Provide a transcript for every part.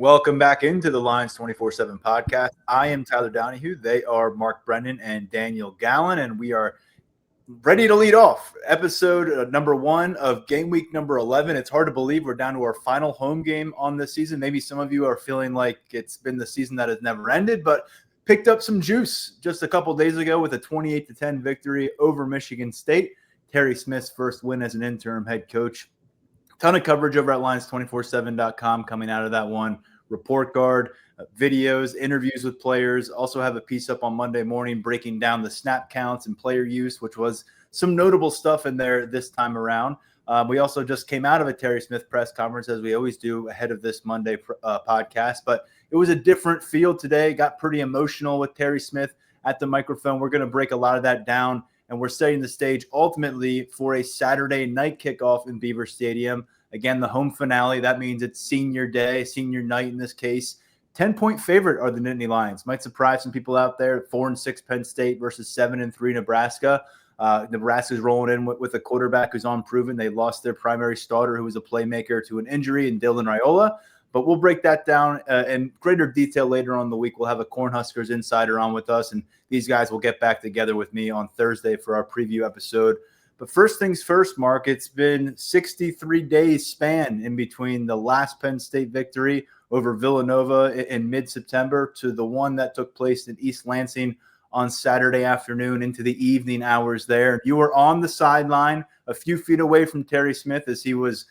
Welcome back into the Lions 24/7 podcast. I am Tyler Donahue. They are Mark Brennan and Daniel Gallen, and we are ready to lead off episode number 1 of game week number 11. It's hard to believe we're down to our final home game on this season. Maybe some of you are feeling like it's been the season that has never ended, but picked up some juice just a couple days ago with a 28-10 victory over Michigan State. Terry Smith's first win as an interim head coach. Ton of coverage over at Lions247.com coming out of that one. Report card, videos, interviews with players. Also have a piece up on Monday morning breaking down the snap counts and player use, which was some notable stuff in there this time around. We also just came out of a Terry Smith press conference, as we always do ahead of this Monday podcast. But it was a different feel today. Got pretty emotional with Terry Smith at the microphone. We're going to break a lot of that down. And we're setting the stage ultimately for a Saturday night kickoff in Beaver Stadium. Again, the home finale. That means it's senior day, senior night in this case. 10-point favorite are the Nittany Lions. Might surprise some people out there. 4-6 Penn State versus 7-3 Nebraska. Nebraska's rolling in with a quarterback who's unproven. They lost their primary starter, who was a playmaker, to an injury in Dylan Raiola. But we'll break that down in greater detail later on in the week. We'll have a Cornhuskers insider on with us, and these guys will get back together with me on Thursday for our preview episode. But first things first, Mark, it's been 63 days span in between the last Penn State victory over Villanova in mid-September to the one that took place in East Lansing on Saturday afternoon into the evening hours there. You were on the sideline a few feet away from Terry Smith as he was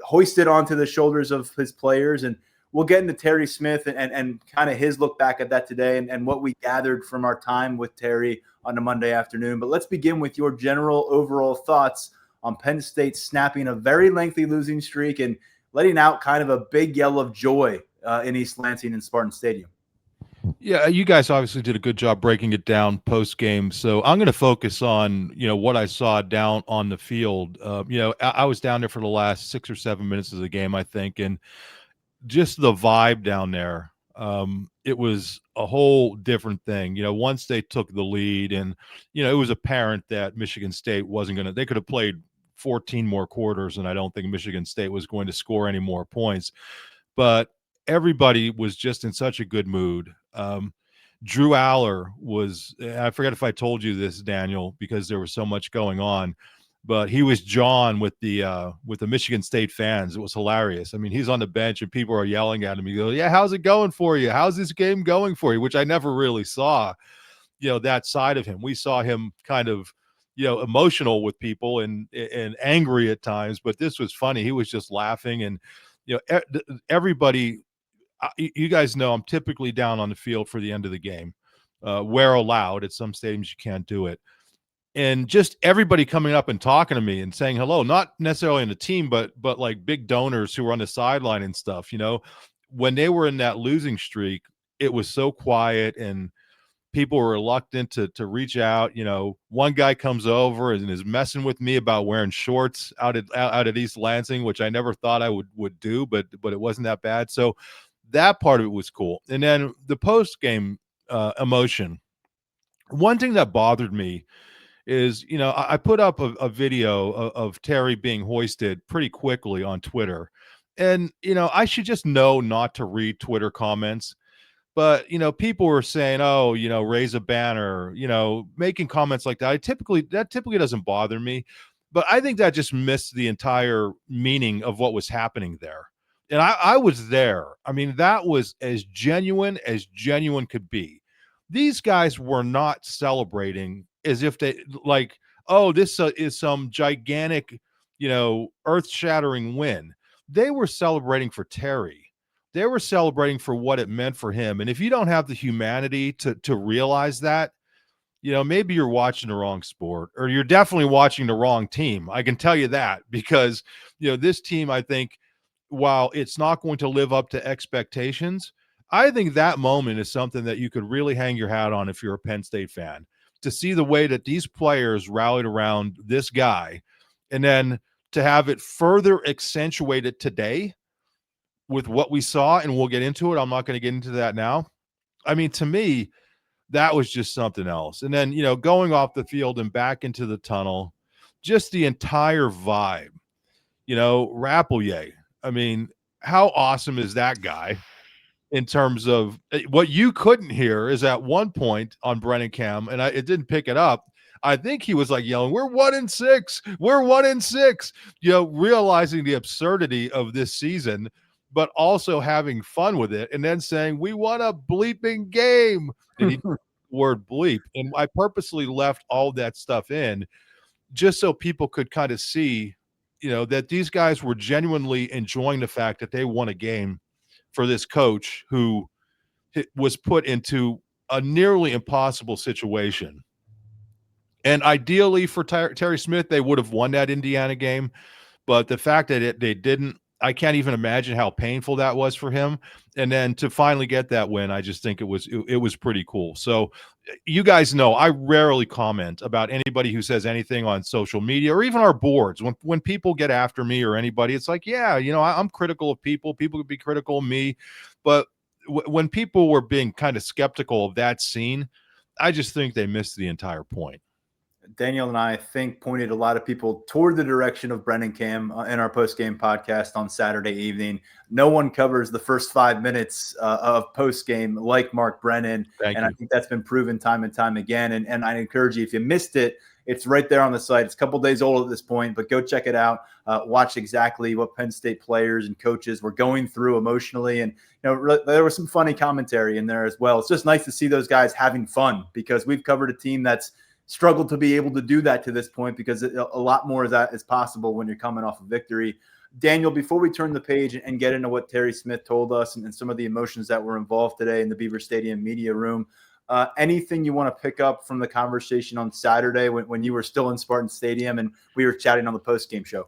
hoisted onto the shoulders of his players. And we'll get into Terry Smith and kind of his look back at that today and what we gathered from our time with Terry on a Monday afternoon. But let's begin with your general overall thoughts on Penn State snapping a very lengthy losing streak and letting out kind of a big yell of joy in East Lansing and Spartan Stadium. Yeah, you guys obviously did a good job breaking it down post-game. So I'm going to focus on, what I saw down on the field. I was down there for the last 6 or 7 minutes of the game, I think, and just the vibe down there. It was a whole different thing. Once they took the lead and, it was apparent that Michigan State wasn't going to – they could have played 14 more quarters, and I don't think Michigan State was going to score any more points. But everybody was just in such a good mood. Drew Aller was, I forget if I told you this, Daniel, because there was so much going on, but he was John with the Michigan State fans. It was hilarious. I mean, he's on the bench and people are yelling at him. He goes, "Yeah, how's it going for you? How's this game going for you?" Which I never really saw, that side of him. We saw him kind of, emotional with people and angry at times, but this was funny. He was just laughing and, everybody. You guys know I'm typically down on the field for the end of the game, where allowed. At some stadiums you can't do it. And just everybody coming up and talking to me and saying hello, not necessarily in the team, but like big donors who were on the sideline and stuff. When they were in that losing streak, it was so quiet and people were reluctant to reach out. One guy comes over and is messing with me about wearing shorts out at East Lansing, which I never thought I would do, but it wasn't that bad. So that part of it was cool. And then the post-game emotion. One thing that bothered me is, I put up a video of Terry being hoisted pretty quickly on Twitter. And, I should just know not to read Twitter comments. But, people were saying, oh, raise a banner, making comments like that. That typically doesn't bother me. But I think that just missed the entire meaning of what was happening there. And I was there. I mean, that was as genuine could be. These guys were not celebrating as if they like, oh, this is some gigantic, earth-shattering win. They were celebrating for Terry. They were celebrating for what it meant for him. And if you don't have the humanity to realize that, maybe you're watching the wrong sport or you're definitely watching the wrong team. I can tell you that because, this team, I think, while it's not going to live up to expectations, I think that moment is something that you could really hang your hat on if you're a Penn State fan, to see the way that these players rallied around this guy and then to have it further accentuated today with what we saw, and we'll get into it. I'm not going to get into that now. I mean, to me, that was just something else. And then, going off the field and back into the tunnel, just the entire vibe, Rappelier. I mean, how awesome is that guy? In terms of what you couldn't hear is at one point on Brennan Cam, and it didn't pick it up. I think he was like yelling, "We're 1-6, we're 1-6," realizing the absurdity of this season, but also having fun with it, and then saying, "We won a bleeping game," and he word bleep, and I purposely left all that stuff in just so people could kind of see, that these guys were genuinely enjoying the fact that they won a game for this coach who was put into a nearly impossible situation. And ideally for Terry Smith, they would have won that Indiana game. But the fact that they didn't, I can't even imagine how painful that was for him. And then to finally get that win, I just think it was pretty cool. So you guys know I rarely comment about anybody who says anything on social media or even our boards. When people get after me or anybody, it's like, yeah, I'm critical of people. People could be critical of me. But when people were being kind of skeptical of that scene, I just think they missed the entire point. Daniel and I think pointed a lot of people toward the direction of Brennan Cam in our post-game podcast on Saturday evening. No one covers the first 5 minutes of post-game like Mark Brennan. Thank you. I think that's been proven time and time again. And I encourage you, if you missed it, it's right there on the site. It's a couple days old at this point, but go check it out. Watch exactly what Penn State players and coaches were going through emotionally. And, there was some funny commentary in there as well. It's just nice to see those guys having fun because we've covered a team that's struggled to be able to do that to this point because a lot more of that is possible when you're coming off a victory. Daniel, before we turn the page and get into what Terry Smith told us and some of the emotions that were involved today in the Beaver Stadium media room, anything you want to pick up from the conversation on Saturday when you were still in Spartan Stadium and we were chatting on the post-game show?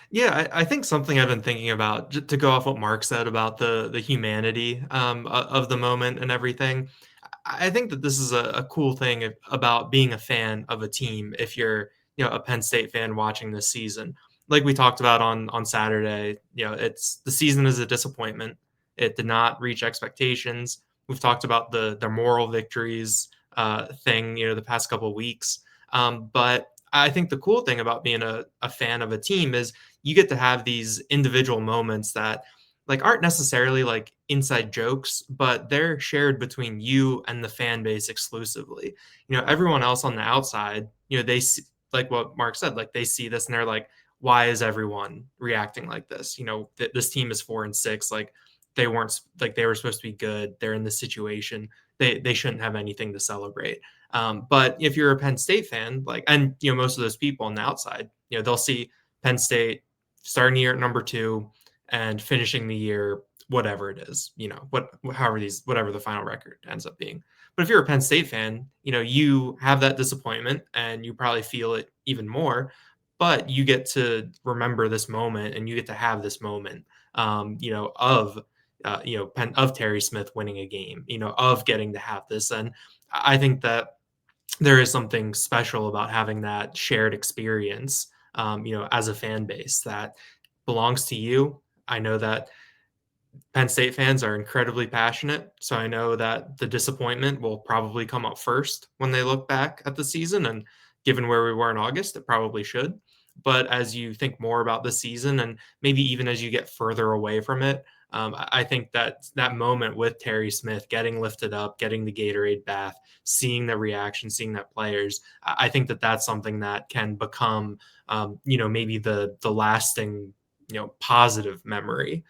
Yeah, I think something I've been thinking about, to go off what Mark said about the humanity of the moment and everything. I think that this is a cool thing about being a fan of a team. If you're, a Penn State fan watching this season, like we talked about on Saturday, it's the season is a disappointment. It did not reach expectations. We've talked about the moral victories thing, the past couple of weeks. But I think the cool thing about being a fan of a team is you get to have these individual moments that like aren't necessarily like inside jokes, but they're shared between you and the fan base exclusively. Everyone else on the outside, they see, like what Mark said, like they see this and they're like, why is everyone reacting like this? This team is 4-6. Like they weren't, like they were supposed to be good. They're in this situation. They shouldn't have anything to celebrate. But if you're a Penn State fan, like, and most of those people on the outside, they'll see Penn State starting the year at number 2 and finishing the year, whatever it is, whatever the final record ends up being. But if you're a Penn State fan, you have that disappointment and you probably feel it even more, but you get to remember this moment and you get to have this moment, of Terry Smith winning a game, of getting to have this. And I think that there is something special about having that shared experience, as a fan base that belongs to you. I know that Penn State fans are incredibly passionate, so I know that the disappointment will probably come up first when they look back at the season, and given where we were in August, it probably should. But as you think more about the season and maybe even as you get further away from it, I think that moment with Terry Smith getting lifted up, getting the Gatorade bath, seeing the reaction, seeing that players, I think that that's something that can become, maybe the lasting, positive memory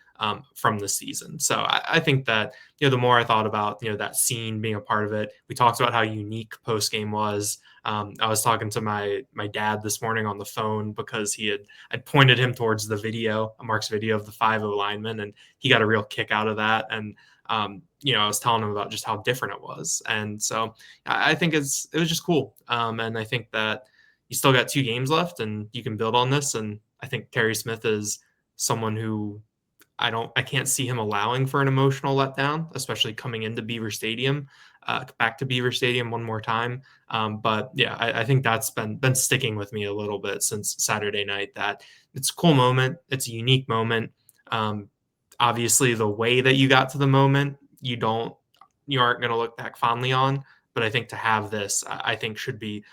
from the season. So I think that, the more I thought about, that scene being a part of it, we talked about how unique post game was. I was talking to my dad this morning on the phone because I'd pointed him towards the video, Mark's video of the 5-0 lineman, and he got a real kick out of that. And I was telling him about just how different it was. And so I think it was just cool. And I think that you still got 2 games left and you can build on this. And I think Terry Smith is someone who I can't see him allowing for an emotional letdown, especially coming into Beaver Stadium, back to Beaver Stadium one more time. But yeah, I think that's been sticking with me a little bit since Saturday night, that it's a cool moment. It's a unique moment. Obviously the way that you got to the moment, you aren't going to look back fondly on, but I think to have this, I think should be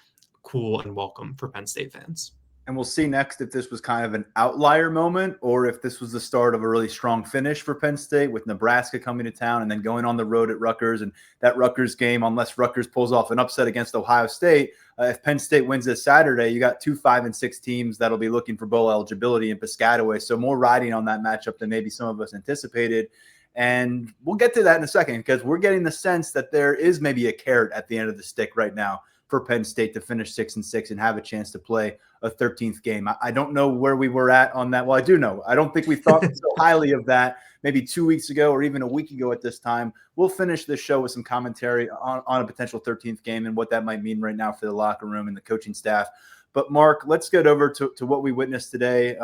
cool and welcome for Penn State fans. And we'll see next if this was kind of an outlier moment or if this was the start of a really strong finish for Penn State, with Nebraska coming to town and then going on the road at Rutgers. And that Rutgers game, unless Rutgers pulls off an upset against Ohio State, if Penn State wins this Saturday, you got 2 5-6 teams that'll be looking for bowl eligibility in Piscataway. So more riding on that matchup than maybe some of us anticipated. And we'll get to that in a second, because we're getting the sense that there is maybe a carrot at the end of the stick right now for Penn State to finish 6-6 and have a chance to play a 13th game. I don't know where we were at on that. Well, I do know. I don't think we thought so highly of that maybe 2 weeks ago or even a week ago at this time. We'll finish this show with some commentary on a potential 13th game and what that might mean right now for the locker room and the coaching staff. But Mark, let's get over to what we witnessed today,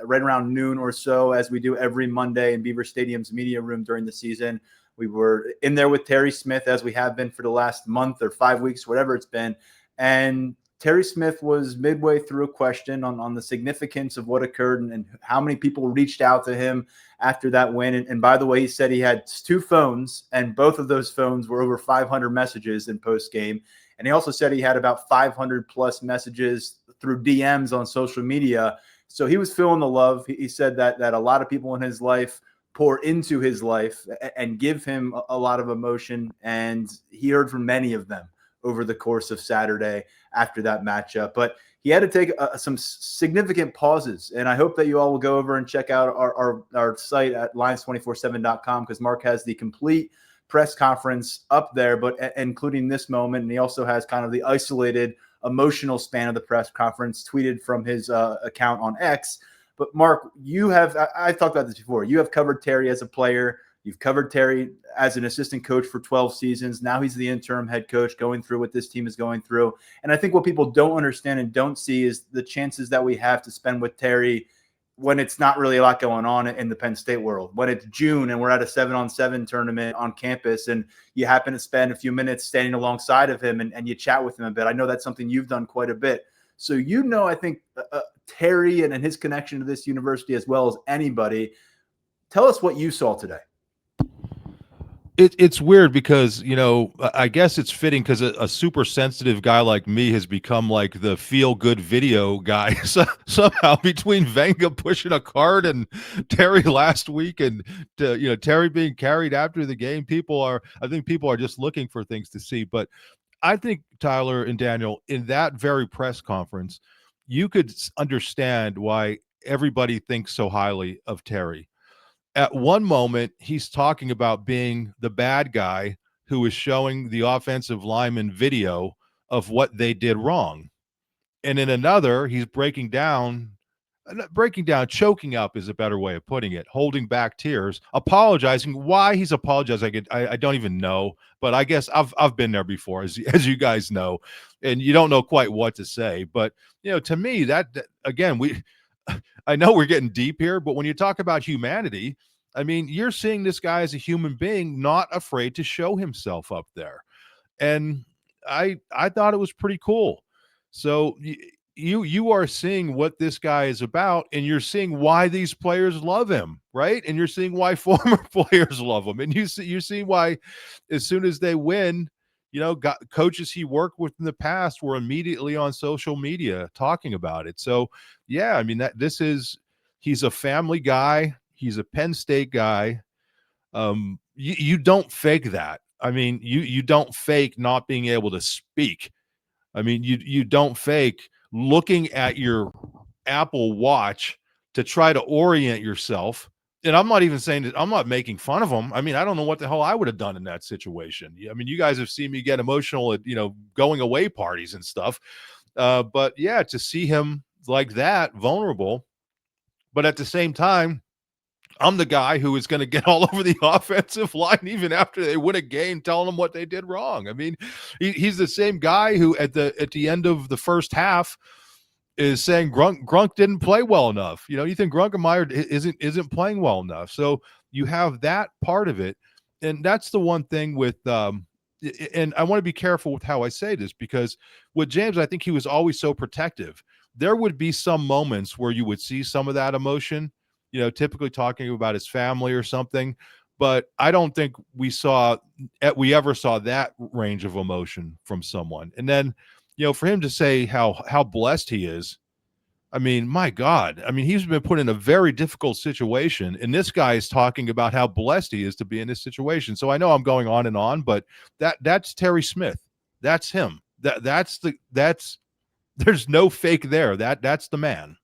right around noon or so, as we do every Monday in Beaver Stadium's media room during the season. We were in there with Terry Smith, as we have been for the last month or 5 weeks, whatever it's been. And Terry Smith was midway through a question on the significance of what occurred and how many people reached out to him after that win. And by the way, he said he had 2 phones, and both of those phones were over 500 messages in post-game. And he also said he had about 500 plus messages through DMs on social media. So he was feeling the love. He said that a lot of people in his life pour into his life and give him a lot of emotion. And he heard from many of them over the course of Saturday after that matchup. But he had to take some significant pauses. And I hope that you all will go over and check out our site at lions247.com, because Mark has the complete press conference up there, but including this moment. And he also has kind of the isolated emotional span of the press conference tweeted from his account on X. But Mark, I've talked about this before. You have covered Terry as a player. You've covered Terry as an assistant coach for 12 seasons. Now he's the interim head coach going through what this team is going through. And I think what people don't understand and don't see is the chances that we have to spend with Terry when it's not really a lot going on in the Penn State world. When it's June and we're at a 7-on-7 tournament on campus and you happen to spend a few minutes standing alongside of him and you chat with him a bit. I know that's something you've done quite a bit. So I think Terry and his connection to this university as well as anybody. Tell us what you saw today. It's weird because, I guess it's fitting because a super sensitive guy like me has become like the feel good video guy. So somehow between Venga pushing a cart and Terry last week and, Terry being carried after the game, I think people are just looking for things to see. But I think, Tyler and Daniel, in that very press conference, you could understand why everybody thinks so highly of Terry. At one moment, he's talking about being the bad guy who is showing the offensive lineman video of what they did wrong. And in another, he's choking up is a better way of putting it, holding back tears, apologizing. Why he's apologizing, I don't even know, but I guess I've been there before, as you guys know, and you don't know quite what to say. But, to me, that again, I know we're getting deep here, but when you talk about humanity, I mean, you're seeing this guy as a human being, not afraid to show himself up there. And I thought it was pretty cool. So you are seeing what this guy is about, and you're seeing why these players love him, right? And you're seeing why former players love him. And you see why as soon as they win, coaches he worked with in the past were immediately on social media talking about it. So, yeah, I mean, he's a family guy. He's a Penn State guy. You don't fake that. I mean, you don't fake not being able to speak. I mean, you don't fake looking at your Apple Watch to try to orient yourself. And I'm not even saying that I'm not making fun of him. I mean, I don't know what the hell I would have done in that situation. I mean, you guys have seen me get emotional at, going away parties and stuff. But yeah, to see him like that, vulnerable, but at the same time, I'm the guy who is going to get all over the offensive line even after they win a game, telling them what they did wrong. I mean, he's the same guy who at the end of the first half is saying Grunk didn't play well enough. You think Grunkemeyer isn't playing well enough. So you have that part of it. And that's the one thing with and I want to be careful with how I say this, because with James, I think he was always so protective. There would be some moments where you would see some of that emotion, typically talking about his family or something. But I don't think we ever saw that range of emotion from someone. And then, for him to say how blessed he is, I mean, my God. I mean, he's been put in a very difficult situation, and this guy is talking about how blessed he is to be in this situation. So I know I'm going on and on, but that's Terry Smith. That's him. That's there's no fake there. That's the man.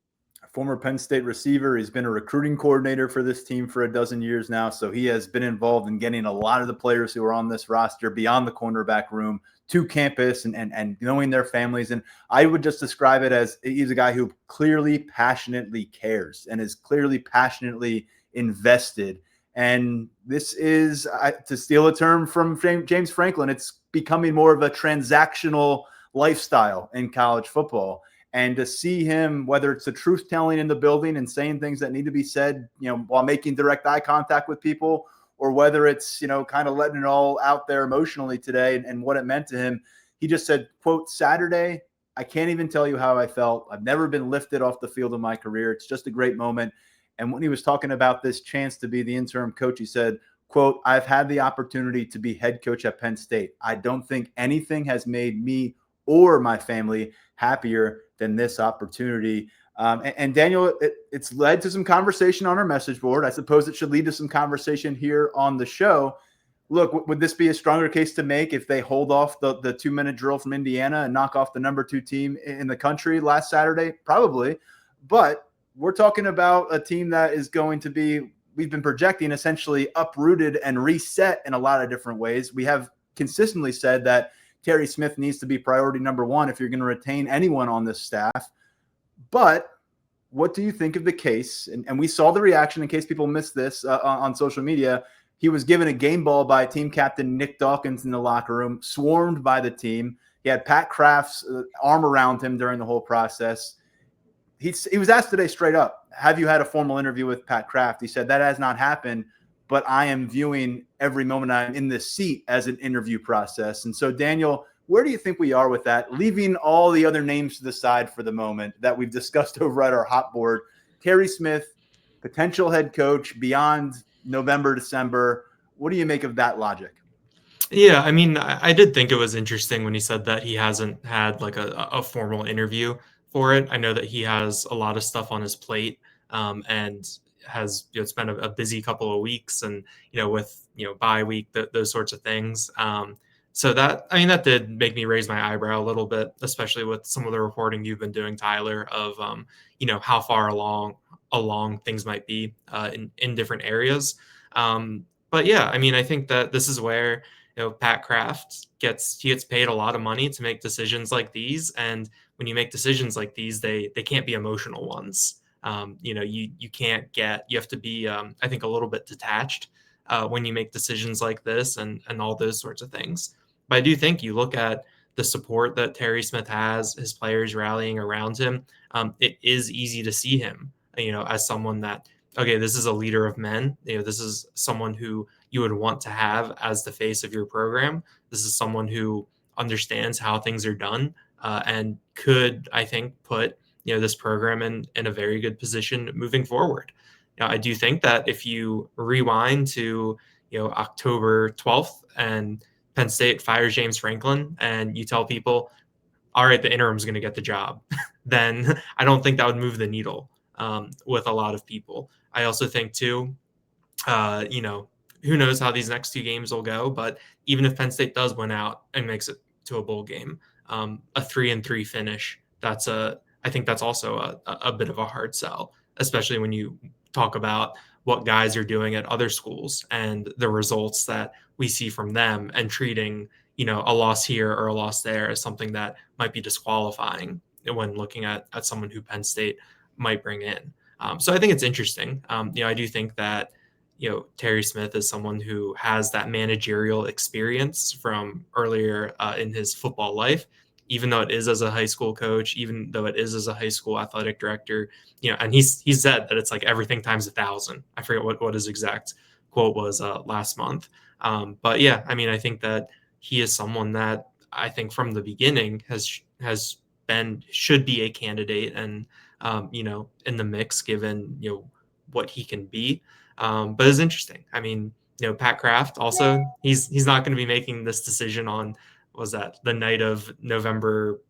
Former Penn State receiver. He's been a recruiting coordinator for this team for a dozen years now. So he has been involved in getting a lot of the players who are on this roster beyond the cornerback room to campus and knowing their families. And I would just describe it as he's a guy who clearly passionately cares and is clearly passionately invested. And this is, to steal a term from James Franklin, it's becoming more of a transactional lifestyle in college football. And to see him, whether it's the truth telling in the building and saying things that need to be said, while making direct eye contact with people, or whether it's, kind of letting it all out there emotionally today and what it meant to him. He just said, quote, Saturday, I can't even tell you how I felt. I've never been lifted off the field in my career. It's just a great moment. And when he was talking about this chance to be the interim coach, he said, quote, I've had the opportunity to be head coach at Penn State. I don't think anything has made me or my family happier than this opportunity. And Daniel, it's led to some conversation on our message board. I suppose it should lead to some conversation here on the show. Look, would this be a stronger case to make if they hold off the 2-minute drill from Indiana and knock off the number 2 team in the country last Saturday? Probably. But we're talking about a team that is going to be, we've been projecting, essentially uprooted and reset in a lot of different ways. We have consistently said that Terry Smith needs to be priority number 1 if you're going to retain anyone on this staff. But what do you think of the case? And we saw the reaction, in case people missed this, on social media. He was given a game ball by team captain Nick Dawkins in the locker room, swarmed by the team. He had Pat Kraft's arm around him during the whole process. He was asked today straight up, have you had a formal interview with Pat Kraft? He said, that has not happened, but I am viewing every moment I'm in this seat as an interview process. And so, Daniel, where do you think we are with that? Leaving all the other names to the side for the moment that we've discussed over at our hot board, Terry Smith, potential head coach beyond November, December. What do you make of that logic? Yeah, I mean, I did think it was interesting when he said that he hasn't had like a formal interview for it. I know that he has a lot of stuff on his plate, and has it's been a busy couple of weeks, and with bye week, those sorts of things. So that did make me raise my eyebrow a little bit, especially with some of the reporting you've been doing, Tyler, of how far along things might be in different areas. But yeah, I mean, I think that this is where Pat Kraft gets paid a lot of money to make decisions like these, and when you make decisions like these, they can't be emotional ones. You can't you have to be I think a little bit detached when you make decisions like this and all those sorts of things. But I do think you look at the support that Terry Smith has, his players rallying around him. It is easy to see him, as someone that, okay, this is a leader of men. This is someone who you would want to have as the face of your program. This is someone who understands how things are done, and could, I think, put this program in a very good position moving forward. I do think that if you rewind to October 12th and Penn State fires James Franklin, and you tell people, all right, the interim's going to get the job, then I don't think that would move the needle with a lot of people. I also think too, who knows how these next 2 games will go, but even if Penn State does win out and makes it to a bowl game, a 3-3 finish, I think that's also a bit of a hard sell, especially when you talk about what guys are doing at other schools and the results that we see from them, and treating, a loss here or a loss there as something that might be disqualifying when looking at someone who Penn State might bring in. So I think it's interesting. I do think that, Terry Smith is someone who has that managerial experience from earlier in his football life, even though it is as a high school coach, even though it is as a high school athletic director, and he said that it's like everything times 1,000. I forget what his exact quote was last month. But yeah, I mean, I think that he is someone that I think from the beginning should be a candidate, and in the mix, given what he can be. But it's interesting. I mean, Pat Kraft also, he's not going to be making this decision on, was that the night of November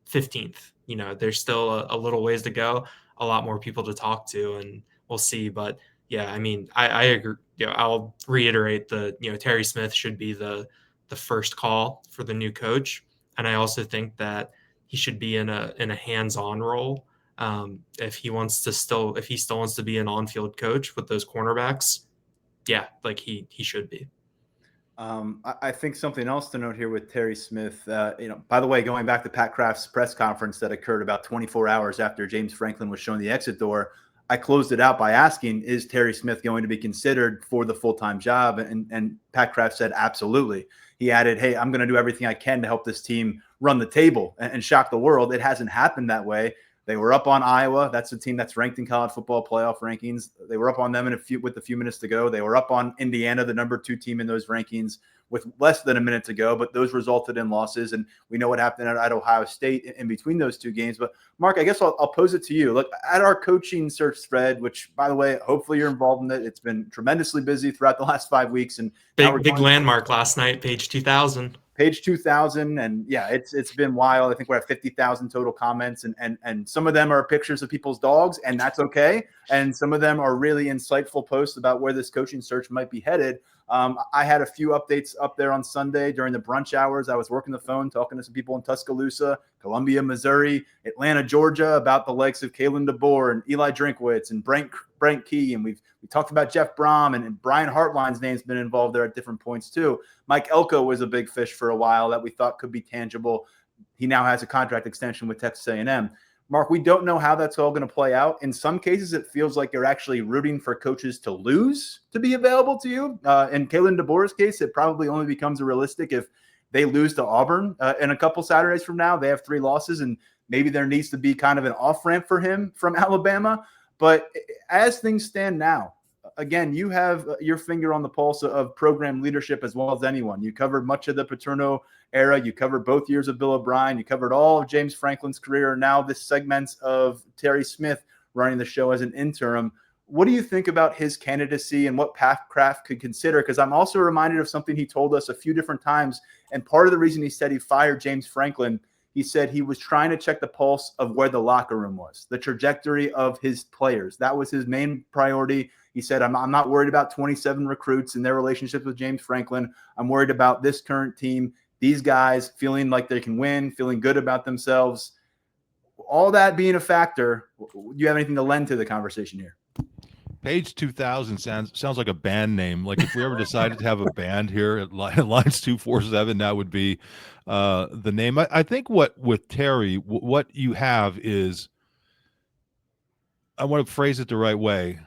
15th, there's still a little ways to go, a lot more people to talk to, and we'll see. But yeah, I mean, I agree. I'll reiterate Terry Smith should be the first call for the new coach. And I also think that he should be in a hands-on role. If he still wants to be an on-field coach with those cornerbacks, yeah, like he should be. I think something else to note here with Terry Smith, by the way, going back to Pat Kraft's press conference that occurred about 24 hours after James Franklin was shown the exit door, I closed it out by asking, is Terry Smith going to be considered for the full-time job? And Pat Kraft said, absolutely. He added, hey, I'm going to do everything I can to help this team run the table and shock the world. It hasn't happened that way. They were up on Iowa. That's the team that's ranked in college football playoff rankings. They were up on them with a few minutes to go. They were up on Indiana, the number 2 team in those rankings, with less than a minute to go, but those resulted in losses. And we know what happened at Ohio State in between those 2 games. But Mark, I guess I'll pose it to you. Look, at our coaching search thread, which, by the way, hopefully you're involved in it. It's been tremendously busy throughout the last 5 weeks. And big landmark last night, page 2000. Page 2000. And yeah, it's been wild. I think we're at 50,000 total comments, and some of them are pictures of people's dogs, and that's okay. And some of them are really insightful posts about where this coaching search might be headed. I had a few updates up there on Sunday during the brunch hours. I was working the phone, talking to some people in Tuscaloosa, Columbia, Missouri, Atlanta, Georgia, about the likes of Kalen DeBoer and Eli Drinkwitz and Brent Key. And we talked about Jeff Brom, and Brian Hartline's name's been involved there at different points too. Mike Elko was a big fish for a while that we thought could be tangible. He now has a contract extension with Texas A&M. Mark, we don't know how that's all going to play out. In some cases, it feels like you're actually rooting for coaches to lose to be available to you. In Kalen DeBoer's case, it probably only becomes realistic if they lose to Auburn in a couple Saturdays from now. They have 3 losses, and maybe there needs to be kind of an off-ramp for him from Alabama. But as things stand now, again, you have your finger on the pulse of program leadership as well as anyone. You covered much of the Paterno era. You covered both years of Bill O'Brien. You covered all of James Franklin's career. Now this segment of Terry Smith running the show as an interim. What do you think about his candidacy and what Pat Kraft could consider? Because I'm also reminded of something he told us a few different times. And part of the reason he said he fired James Franklin, he said he was trying to check the pulse of where the locker room was, the trajectory of his players. That was his main priority. He said, I'm not worried about 27 recruits and their relationships with James Franklin. I'm worried about this current team, these guys feeling like they can win, feeling good about themselves. All that being a factor, do you have anything to lend to the conversation here? Page 2000 sounds like a band name. Like if we ever decided to have a band here at Lines 247, that would be the name. I think with Terry, what you have is, I want to phrase it the right way.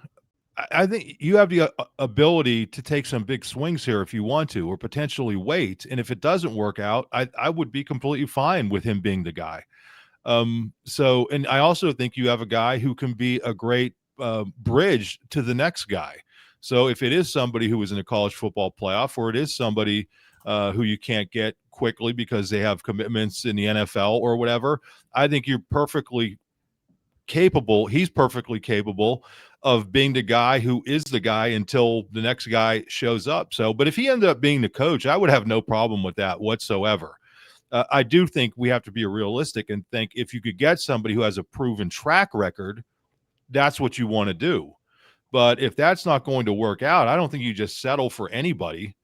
I think you have the ability to take some big swings here if you want to, or potentially wait. And if it doesn't work out, I would be completely fine with him being the guy. And I also think you have a guy who can be a great bridge to the next guy. So if it is somebody who is in a college football playoff, or it is somebody who you can't get quickly because they have commitments in the NFL or whatever, I think you're perfectly capable. He's perfectly capable of being the guy who is the guy until the next guy shows up. So, but if he ended up being the coach, I would have no problem with that whatsoever. I do think we have to be realistic and think if you could get somebody who has a proven track record, that's what you want to do. But if that's not going to work out, I don't think you just settle for anybody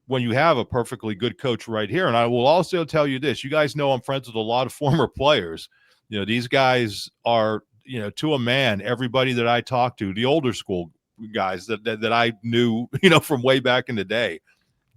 when you have a perfectly good coach right here. And I will also tell you this, you guys know I'm friends with a lot of former players. You know, these guys are, to a man, everybody that I talk to, the older school guys that I knew, from way back in the day,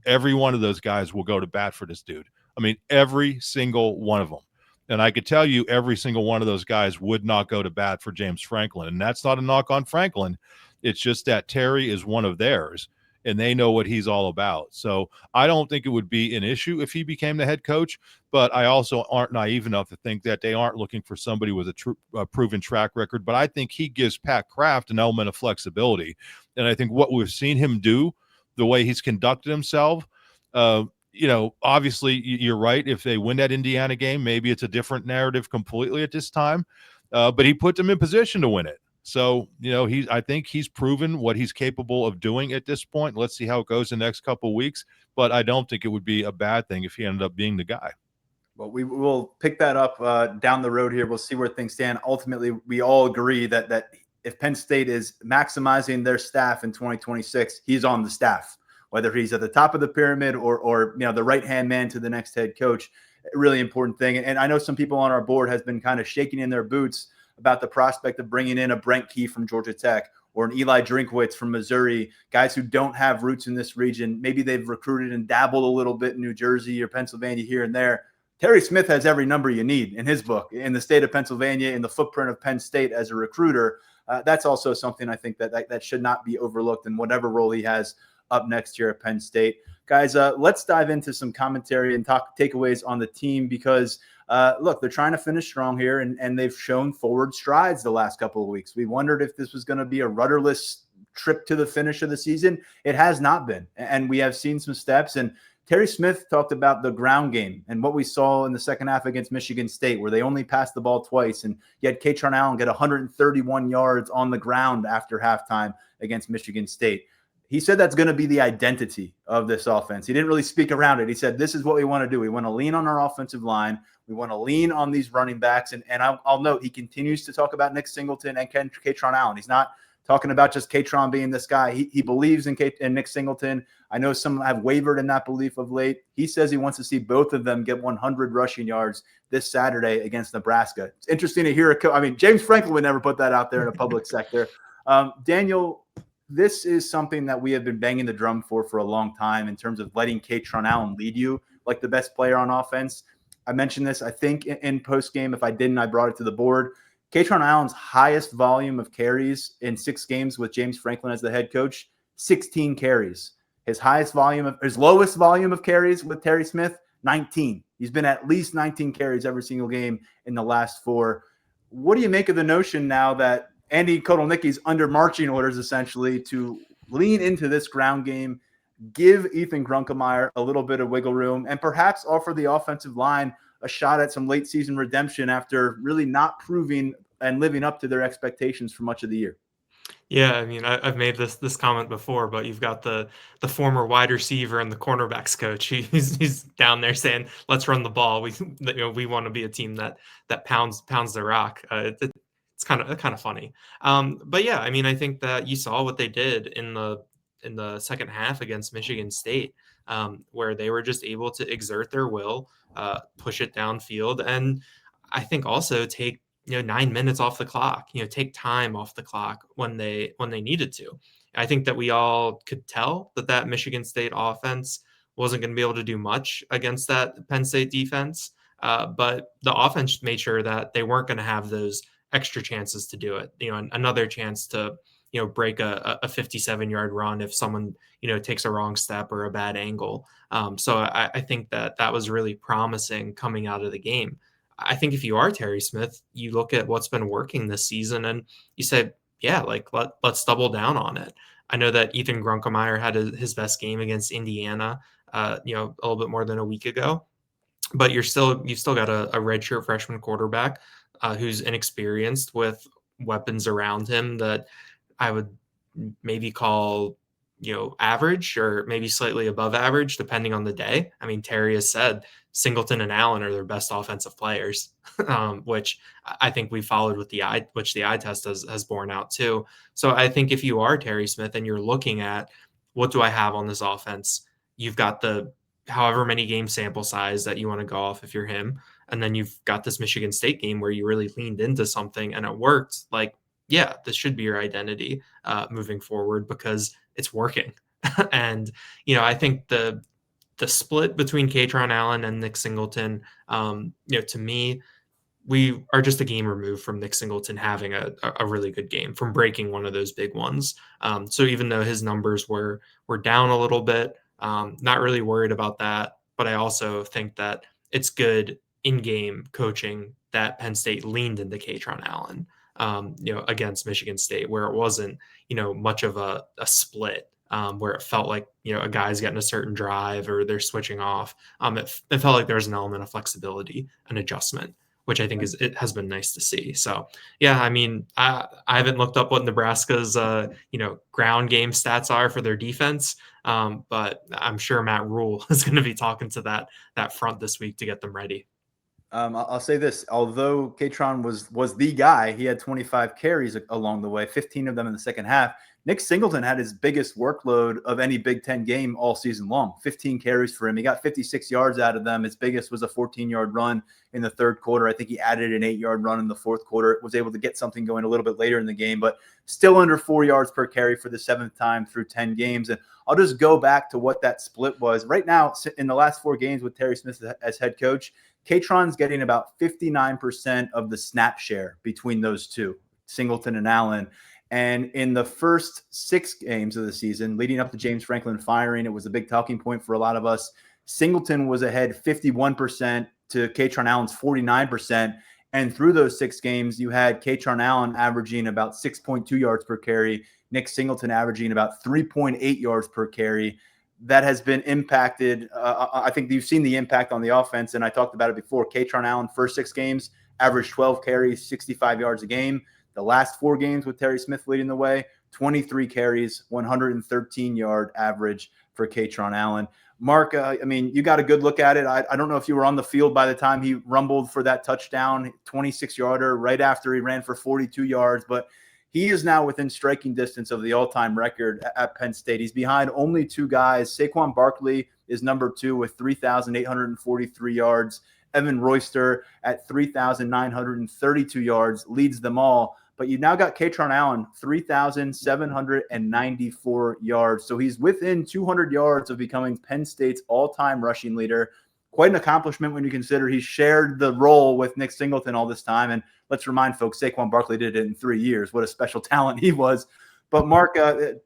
every one of those guys will go to bat for this dude. I mean, every single one of them. And I could tell you every single one of those guys would not go to bat for James Franklin. And that's not a knock on Franklin. It's just that Terry is one of theirs, and they know what he's all about. So I don't think it would be an issue if he became the head coach, but I also aren't naive enough to think that they aren't looking for somebody with a proven track record. But I think he gives Pat Kraft an element of flexibility. And I think what we've seen him do, the way he's conducted himself, obviously you're right. If they win that Indiana game, maybe it's a different narrative completely at this time. But he put them in position to win it. So, I think he's proven what he's capable of doing at this point. Let's see how it goes in the next couple of weeks. But I don't think it would be a bad thing if he ended up being the guy. Well, we will pick that up down the road here. We'll see where things stand. Ultimately, we all agree that if Penn State is maximizing their staff in 2026, he's on the staff, whether he's at the top of the pyramid or the right-hand man to the next head coach. A really important thing. And I know some people on our board has been kind of shaking in their boots about the prospect of bringing in a Brent Key from Georgia Tech or an Eli Drinkwitz from Missouri, guys who don't have roots in this region. Maybe they've recruited and dabbled a little bit in New Jersey or Pennsylvania here and there. Terry Smith has every number you need in his book, in the state of Pennsylvania, in the footprint of Penn State as a recruiter. That's also something I think that should not be overlooked in whatever role he has up next year at Penn State. Guys, let's dive into some commentary and takeaways on the team because, look, they're trying to finish strong here, and they've shown forward strides the last couple of weeks. We wondered if this was going to be a rudderless trip to the finish of the season. It has not been, and we have seen some steps. And Terry Smith talked about the ground game and what we saw in the second half against Michigan State, where they only passed the ball twice. And you had Kaytron Allen get 131 yards on the ground after halftime against Michigan State. He said that's going to be the identity of this offense. He didn't really speak around it. He said, this is what we want to do. We want to lean on our offensive line. We want to lean on these running backs. And I'll note he continues to talk about Nick Singleton and Kaytron Allen. He's not talking about just Kaytron being this guy. He believes in Nick Singleton. I know some have wavered in that belief of late. He says he wants to see both of them get 100 rushing yards this Saturday against Nebraska. It's interesting to hear. James Franklin would never put that out there in a public sector. Daniel, this is something that we have been banging the drum for a long time in terms of letting Kaytron Allen lead you like the best player on offense. I mentioned this, I think, in post-game. If I didn't, I brought it to the board. Kaytron Allen's highest volume of carries in 6 games with James Franklin as the head coach, 16 carries. His lowest volume of carries with Terry Smith, 19. He's been at least 19 carries every single game in the last 4. What do you make of the notion now that Andy Kotelnicki's under marching orders essentially to lean into this ground game, give Ethan Grunkemeyer a little bit of wiggle room, and perhaps offer the offensive line a shot at some late season redemption after really not proving and living up to their expectations for much of the year? Yeah, I mean, I've made this comment before, but you've got the former wide receiver and the cornerbacks coach. He's down there saying, "Let's run the ball. We want to be a team that pounds the rock." It's kind of funny. But yeah, I mean, I think that you saw what they did in the second half against Michigan State, where they were just able to exert their will, push it downfield, and I think also take 9 minutes off the clock, take time off the clock when they needed to. I think that we all could tell that Michigan State offense wasn't going to be able to do much against that Penn State defense. But the offense made sure that they weren't going to have those extra chances to do it. Another chance to, break a 57-yard run if someone, takes a wrong step or a bad angle. So I think that was really promising coming out of the game. I think if you are Terry Smith, you look at what's been working this season and you say, yeah, let's double down on it. I know that Ethan Grunkemeyer had his best game against Indiana, a little bit more than a week ago, but you've still got a redshirt freshman quarterback who's inexperienced with weapons around him that I would maybe call, average or maybe slightly above average, depending on the day. I mean, Terry has said Singleton and Allen are their best offensive players, which I think we followed with which the eye test has borne out too. So I think if you are Terry Smith and you're looking at what do I have on this offense, you've got the however many game sample size that you want to go off if you're him. And then you've got this Michigan State game where you really leaned into something and it worked. Yeah, this should be your identity moving forward because it's working. And, I think the split between Kaytron Allen and Nick Singleton, to me, we are just a game removed from Nick Singleton having a really good game, from breaking one of those big ones. So even though his numbers were down a little bit, not really worried about that. But I also think that it's good in-game coaching that Penn State leaned into Kaytron Allen, against Michigan State, where it wasn't, much of a split, where it felt like, a guy's getting a certain drive or they're switching off. It felt like there was an element of flexibility and adjustment, which I think it has been nice to see. So, yeah, I mean, I haven't looked up what Nebraska's, ground game stats are for their defense, but I'm sure Matt Rule is going to be talking to that front this week to get them ready. I'll say this: although Kaytron was the guy, he had 25 carries along the way, 15 of them in the second half. Nick Singleton had his biggest workload of any Big Ten game all season long. 15 carries for him. He got 56 yards out of them. His biggest was a 14-yard run in the third quarter. I think he added an 8-yard run in the fourth quarter. Was able to get something going a little bit later in the game, but still under 4 yards per carry for the 7th time through 10 games. And I'll just go back to what that split was. Right now, in the last 4 games with Terry Smith as head coach, Kaytron's getting about 59% of the snap share between those two, Singleton and Allen. And in the first 6 games of the season, leading up to James Franklin firing, it was a big talking point for a lot of us. Singleton was ahead 51% to Kaytron Allen's 49%. And through those 6 games, you had Kaytron Allen averaging about 6.2 yards per carry, Nick Singleton averaging about 3.8 yards per carry. That has been impacted. I think you've seen the impact on the offense, and I talked about it before. Kaytron Allen, first 6 games, averaged 12 carries, 65 yards a game. The last 4 games with Terry Smith leading the way, 23 carries, 113-yard average for Kaytron Allen. Mark, I mean, you got a good look at it. I don't know if you were on the field by the time he rumbled for that touchdown, 26-yarder, right after he ran for 42 yards, but he is now within striking distance of the all-time record at Penn State. He's behind only 2 guys. Saquon Barkley is number 2 with 3,843 yards. Evan Royster at 3,932 yards leads them all. But you now got Kaytron Allen, 3,794 yards. So he's within 200 yards of becoming Penn State's all-time rushing leader. Quite an accomplishment when you consider he shared the role with Nick Singleton all this time. And let's remind folks, Saquon Barkley did it in 3 years. What a special talent he was. But Mark,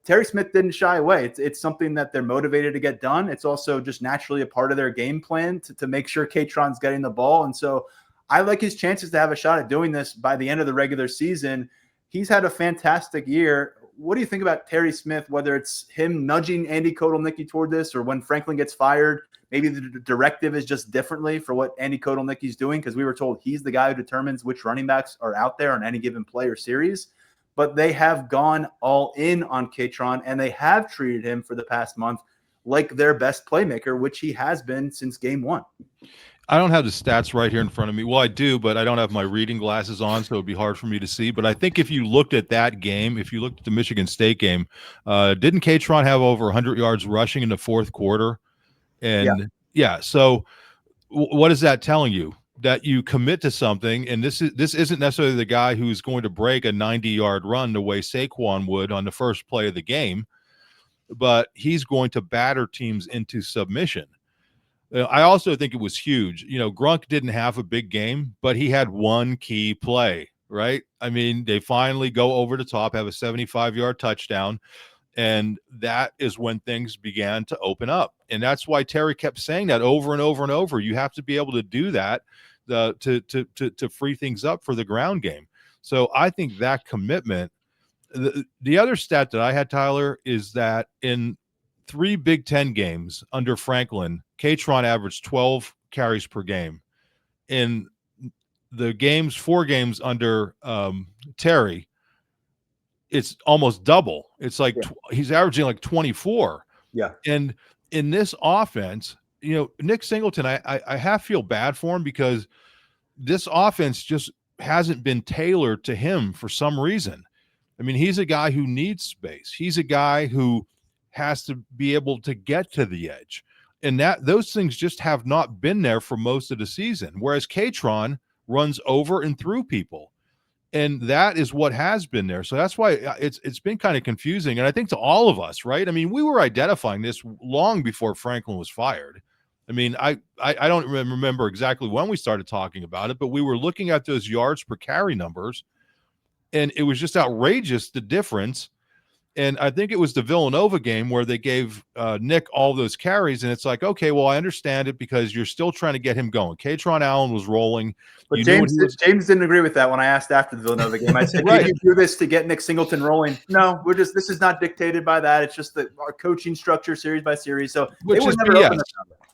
Terry Smith didn't shy away. It's something that they're motivated to get done. It's also just naturally a part of their game plan to make sure Kaytron's getting the ball. And so I like his chances to have a shot at doing this by the end of the regular season. He's had a fantastic year. What do you think about Terry Smith, whether it's him nudging Andy Kotelnicki toward this or when Franklin gets fired, maybe the directive is just differently for what Andy Kotelnicki's doing, because we were told he's the guy who determines which running backs are out there on any given play or series. But they have gone all in on Kaytron, and they have treated him for the past month like their best playmaker, which he has been since game 1. I don't have the stats right here in front of me. Well, I do, but I don't have my reading glasses on, so it'd be hard for me to see. But I think if you looked at that game, if you looked at the Michigan State game, didn't Kaytron have over 100 yards rushing in the fourth quarter? And yeah, so what is that telling you? That you commit to something, and this isn't necessarily the guy who's going to break a 90-yard run the way Saquon would on the first play of the game, but he's going to batter teams into submission. I also think it was huge. Grunk didn't have a big game, but he had one key play, right? I mean, they finally go over the top, have a 75-yard touchdown, and that is when things began to open up. And that's why Terry kept saying that over and over and over. You have to be able to do that to free things up for the ground game. So I think that commitment. The other stat that I had, Tyler, is that in 3 Big Ten games under Franklin, Kaytron averaged 12 carries per game. In the 4 games under Terry, it's almost double. It's like he's averaging like 24. Yeah. And in this offense, Nick Singleton, I half feel bad for him because this offense just hasn't been tailored to him for some reason. I mean, he's a guy who needs space. He's a guy who has to be able to get to the edge. And those things just have not been there for most of the season. Whereas Kaytron runs over and through people. And that is what has been there. So that's why it's been kind of confusing. And I think to all of us, right? I mean, we were identifying this long before Franklin was fired. I mean, I don't remember exactly when we started talking about it, but we were looking at those yards per carry numbers, and it was just outrageous, the difference. And I think it was the Villanova game where they gave Nick all those carries, and it's like, okay, well, I understand it because you're still trying to get him going. Kaytron Allen was rolling. But James didn't agree with that when I asked after the Villanova game. I said, Did you do this to get Nick Singleton rolling? No, this is not dictated by that. It's just our coaching structure series by series. So which is BS.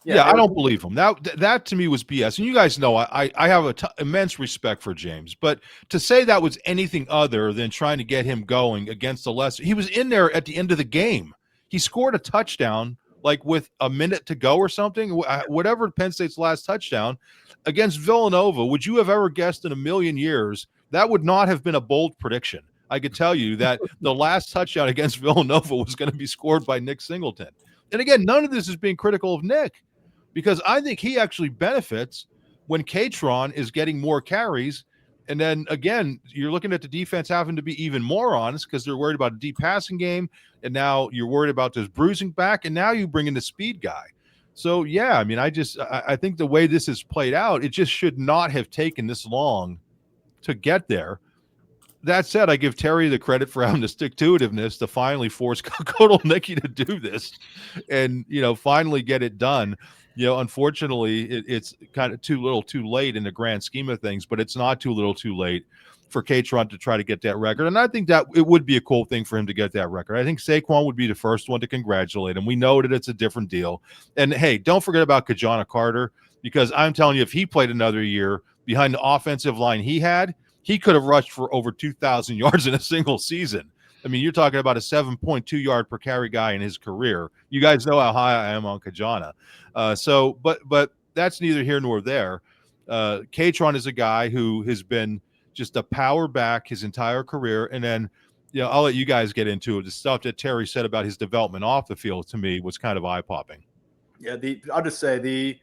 Yeah, I don't believe him. That to me was BS. And you guys know I have immense respect for James. But to say that was anything other than trying to get him going against the lesser, he was in there at the end of the game. He scored a touchdown like with a minute to go or something, whatever Penn State's last touchdown against Villanova, would you have ever guessed in a million years that would not have been a bold prediction? I could tell you that the last touchdown against Villanova was going to be scored by Nick Singleton. And again, none of this is being critical of Nick, because I think he actually benefits when Kaytron is getting more carries. And then again, you're looking at the defense having to be even more honest because they're worried about a deep passing game. And now you're worried about this bruising back. And now you bring in the speed guy. So, yeah, I mean, I think the way this has played out, it just should not have taken this long to get there. That said, I give Terry the credit for having the stick-to-itiveness to finally force Kotelnicki to do this and, finally get it done. Unfortunately, it's kind of too little too late in the grand scheme of things, but it's not too little too late for Kaytron to try to get that record. And I think that it would be a cool thing for him to get that record. I think Saquon would be the first one to congratulate him. We know that it's a different deal. And, hey, don't forget about Kajana Carter, because I'm telling you, if he played another year behind the offensive line he had, he could have rushed for over 2,000 yards in a single season. I mean, you're talking about a 7.2 yard per carry guy in his career. You guys know how high I am on Kajana. But that's neither here nor there. Kaytron is a guy who has been just a power back his entire career. And then, I'll let you guys get into it. The stuff that Terry said about his development off the field, to me, was kind of eye-popping. Yeah, I'll just say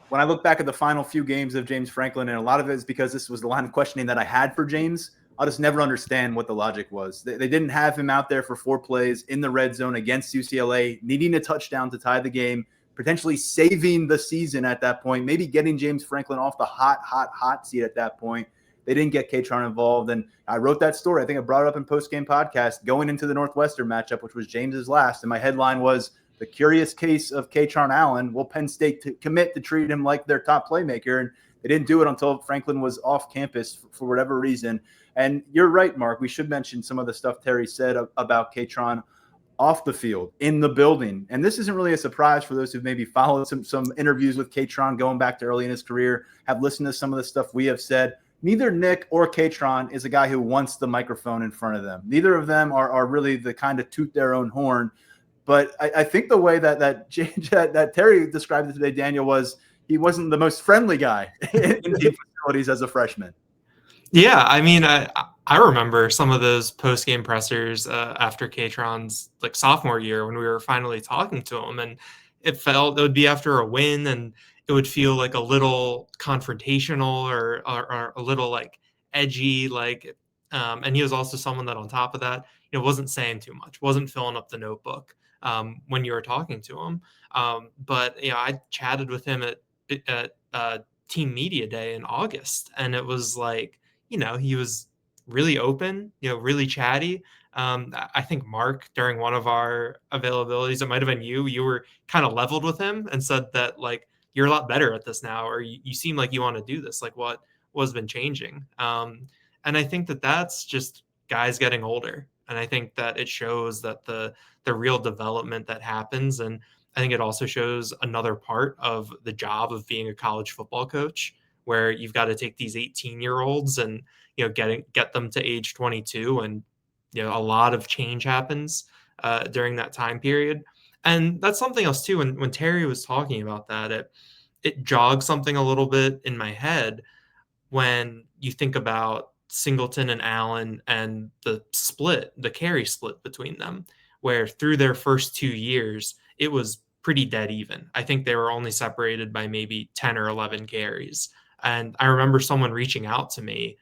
when I look back at the final few games of James Franklin, and a lot of it is because this was the line of questioning that I had for James, I'll just never understand what the logic was. They didn't have him out there for 4 plays in the red zone against UCLA, needing a touchdown to tie the game, potentially saving the season at that point, maybe getting James Franklin off the hot seat at that point. They didn't get Kaytron involved. And I wrote that story. I think I brought it up in post-game podcast going into the Northwestern matchup, which was James's last. And my headline was, "The curious case of Kaytron Allen. Will Penn State commit to treat him like their top playmaker?" And they didn't do it until Franklin was off campus for whatever reason. And you're right, Mark. We should mention some of the stuff Terry said about Kaytron off the field, in the building. And this isn't really a surprise for those who've maybe followed some interviews with Kaytron going back to early in his career, have listened to some of the stuff we have said. Neither Nick or Kaytron is a guy who wants the microphone in front of them. Neither of them are really the kind of toot their own horn. But I think the way that Terry described it today, Daniel, was he wasn't the most friendly guy in team facilities as a freshman. Yeah, I mean, I remember some of those post-game pressers after Kaytron's sophomore year when we were finally talking to him, and it would be after a win, and it would feel like a little confrontational or a little edgy, and he was also someone that on top of that, wasn't saying too much, wasn't filling up the notebook when you were talking to him. But I chatted with him at team media day in August, and it was he was really open, really chatty. I think Mark, during one of our availabilities, it might have been you were kind of leveled with him and said that you're a lot better at this now, or you seem like you want to do this. What has been changing? And I think that that's just guys getting older. And I think that it shows that the real development that happens. And I think it also shows another part of the job of being a college football coach, where you've got to take these 18-year-olds and get them to age 22, and a lot of change happens during that time period. And that's something else too. When Terry was talking about that, it jogged something a little bit in my head when you think about Singleton and Allen and the carry split between them, where through their first 2 years, it was pretty dead even. I think they were only separated by maybe 10 or 11 carries. And I remember someone reaching out to me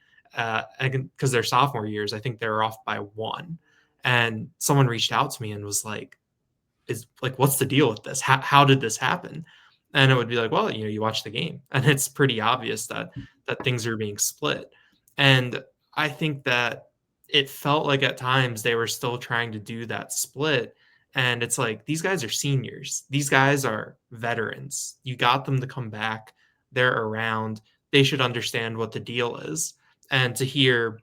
because their sophomore years, I think they were off by 1. And someone reached out to me and was what's the deal with this? How did this happen? And it would be well, you watch the game and it's pretty obvious that things are being split. And I think that it felt like at times they were still trying to do that split. And it's these guys are seniors. These guys are veterans. You got them to come back. They're around. They should understand what the deal is. And to hear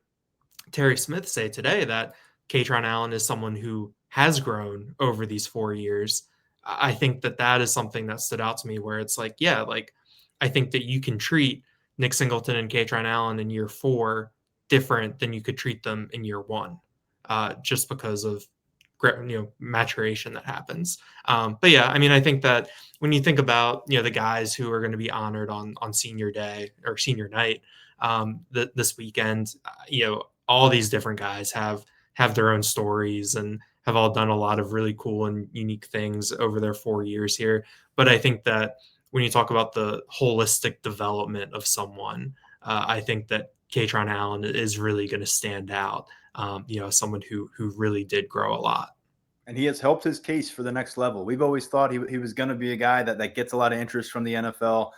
Terry Smith say today that Kaytron Allen is someone who has grown over these 4 years, I think that is something that stood out to me, where it's I think that you can treat Nick Singleton and Kaytron Allen in year 4 different than you could treat them in year 1, just because of maturation that happens. But yeah, I mean, I think that when you think about, the guys who are going to be honored on senior day or senior night, this weekend, all these different guys have their own stories and have all done a lot of really cool and unique things over their 4 years here. But I think that when you talk about the holistic development of someone, I think that Kaytron Allen is really going to stand out. Someone who really did grow a lot. And he has helped his case for the next level. We've always thought he was going to be a guy that gets a lot of interest from the NFL.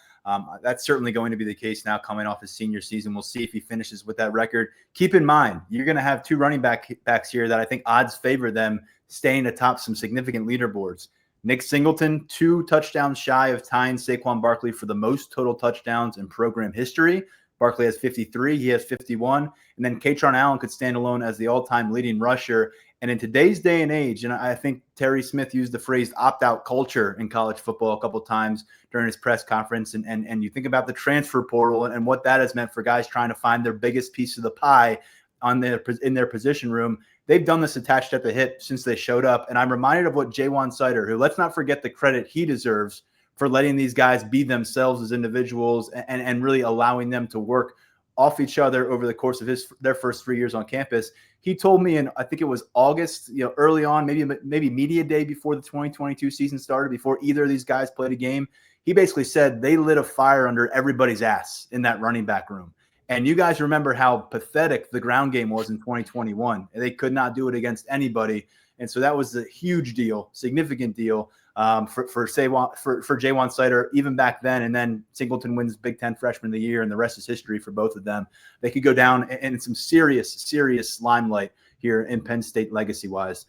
That's certainly going to be the case now coming off his senior season. We'll see if he finishes with that record. Keep in mind, you're going to have two running backs here that I think odds favor them staying atop some significant leaderboards. Nick Singleton, 2 touchdowns shy of tying Saquon Barkley for the most total touchdowns in program history. Barkley has 53. He has 51. And then Kaytron Allen could stand alone as the all-time leading rusher. And in today's day and age, and I think Terry Smith used the phrase opt-out culture in college football a couple of times during his press conference. And you think about the transfer portal and what that has meant for guys trying to find their biggest piece of the pie in their position room. They've done this attached at the hip since they showed up. And I'm reminded of what Jaywan Sider, who, let's not forget the credit he deserves for letting these guys be themselves as individuals and really allowing them to work off each other over the course of their first 3 years on campus. He told me in, I think it was August, early on, maybe media day before the 2022 season started, before either of these guys played a game, he basically said they lit a fire under everybody's ass in that running back room. And you guys remember how pathetic the ground game was in 2021. They could not do it against anybody. And so that was a huge deal, significant deal for Jaywan Sider even back then. And then Singleton wins Big Ten Freshman of the Year, and the rest is history for both of them. They could go down in some serious limelight here in Penn State legacy-wise.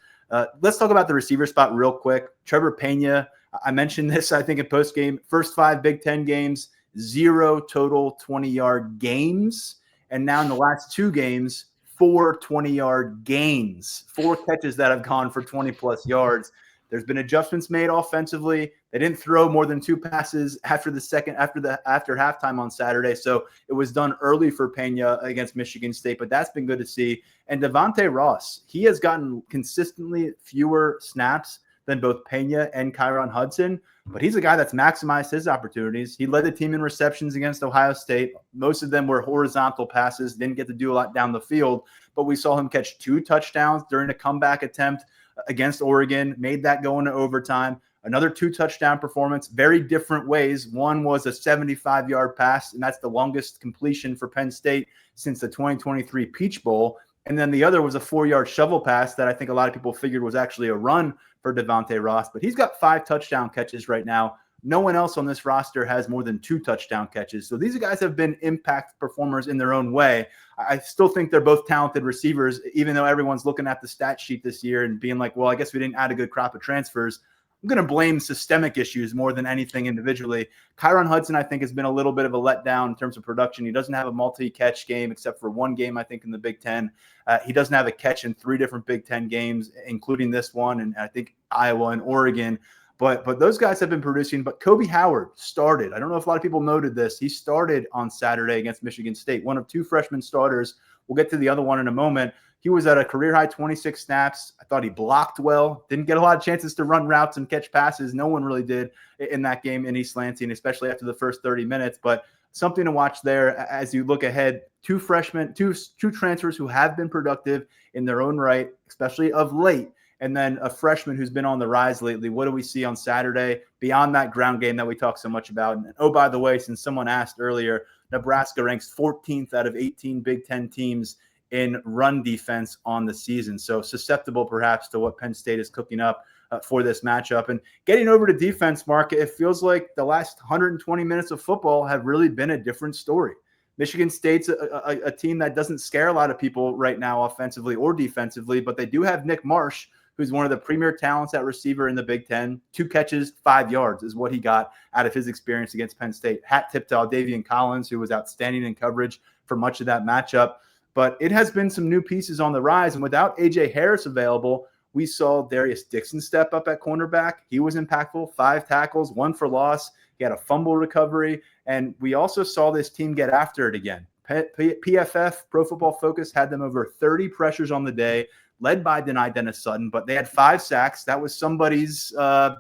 Let's talk about the receiver spot real quick. Trevor Pena, I mentioned this, I think, in post-game. First 5 Big Ten games, 0 total 20-yard games. And now in the last 2 games, 4 20-yard gains, 4 catches that have gone for 20-plus yards. There's been adjustments made offensively. They didn't throw more than 2 passes after halftime on Saturday. So it was done early for Pena against Michigan State, but that's been good to see. And Devontae Ross, he has gotten consistently fewer snaps than both Pena and Kyron Hudson, but he's a guy that's maximized his opportunities. He led the team in receptions against Ohio State. Most of them were horizontal passes, didn't get to do a lot down the field, but we saw him catch 2 touchdowns during a comeback attempt against Oregon, made that go into overtime. Another 2 touchdown performance, very different ways. One was a 75-yard pass, and that's the longest completion for Penn State since the 2023 Peach Bowl. And then the other was a 4-yard shovel pass that I think a lot of people figured was actually a run for Devontae Ross. But he's got 5 touchdown catches right now. No one else on this roster has more than 2 touchdown catches. So these guys have been impact performers in their own way. I still think they're both talented receivers, even though everyone's looking at the stat sheet this year and being like, well, I guess we didn't add a good crop of transfers. I'm going to blame systemic issues more than anything individually. Kyron Hudson, I think, has been a little bit of a letdown in terms of production. He doesn't have a multi-catch game except for 1 game, I think, in the Big Ten. He doesn't have a catch in 3 different Big Ten games, including this one, and I think Iowa and Oregon. But those guys have been producing. But Kobe Howard started. I don't know if a lot of people noted this. He started on Saturday against Michigan State, one of 2 freshman starters. We'll get to the other one in a moment. He was at a career-high 26 snaps. I thought he blocked well. Didn't get a lot of chances to run routes and catch passes. No one really did in that game in East Lansing, especially after the first 30 minutes. But something to watch there as you look ahead. 2 freshmen, two transfers who have been productive in their own right, especially of late. And then a freshman who's been on the rise lately. What do we see on Saturday beyond that ground game that we talk so much about? And oh, by the way, since someone asked earlier, Nebraska ranks 14th out of 18 Big Ten teams in run defense on the season. So susceptible perhaps to what Penn State is cooking up for this matchup. And getting over to defense, Mark, it feels like the last 120 minutes of football have really been a different story. Michigan State's a team that doesn't scare a lot of people right now offensively or defensively, but they do have Nick Marsh, who's one of the premier talents at receiver in the Big Ten. 2 catches, 5 yards is what he got out of his experience against Penn State. Hat tip to Aldavian Collins, who was outstanding in coverage for much of that matchup. But it has been some new pieces on the rise. And without A.J. Harris available, we saw Darius Dixon step up at cornerback. He was impactful, 5 tackles, 1 for loss. He had a fumble recovery. And we also saw this team get after it again. PFF, Pro Football Focus, had them over 30 pressures on the day, led by Dennis Sutton, but they had 5 sacks. That was somebody's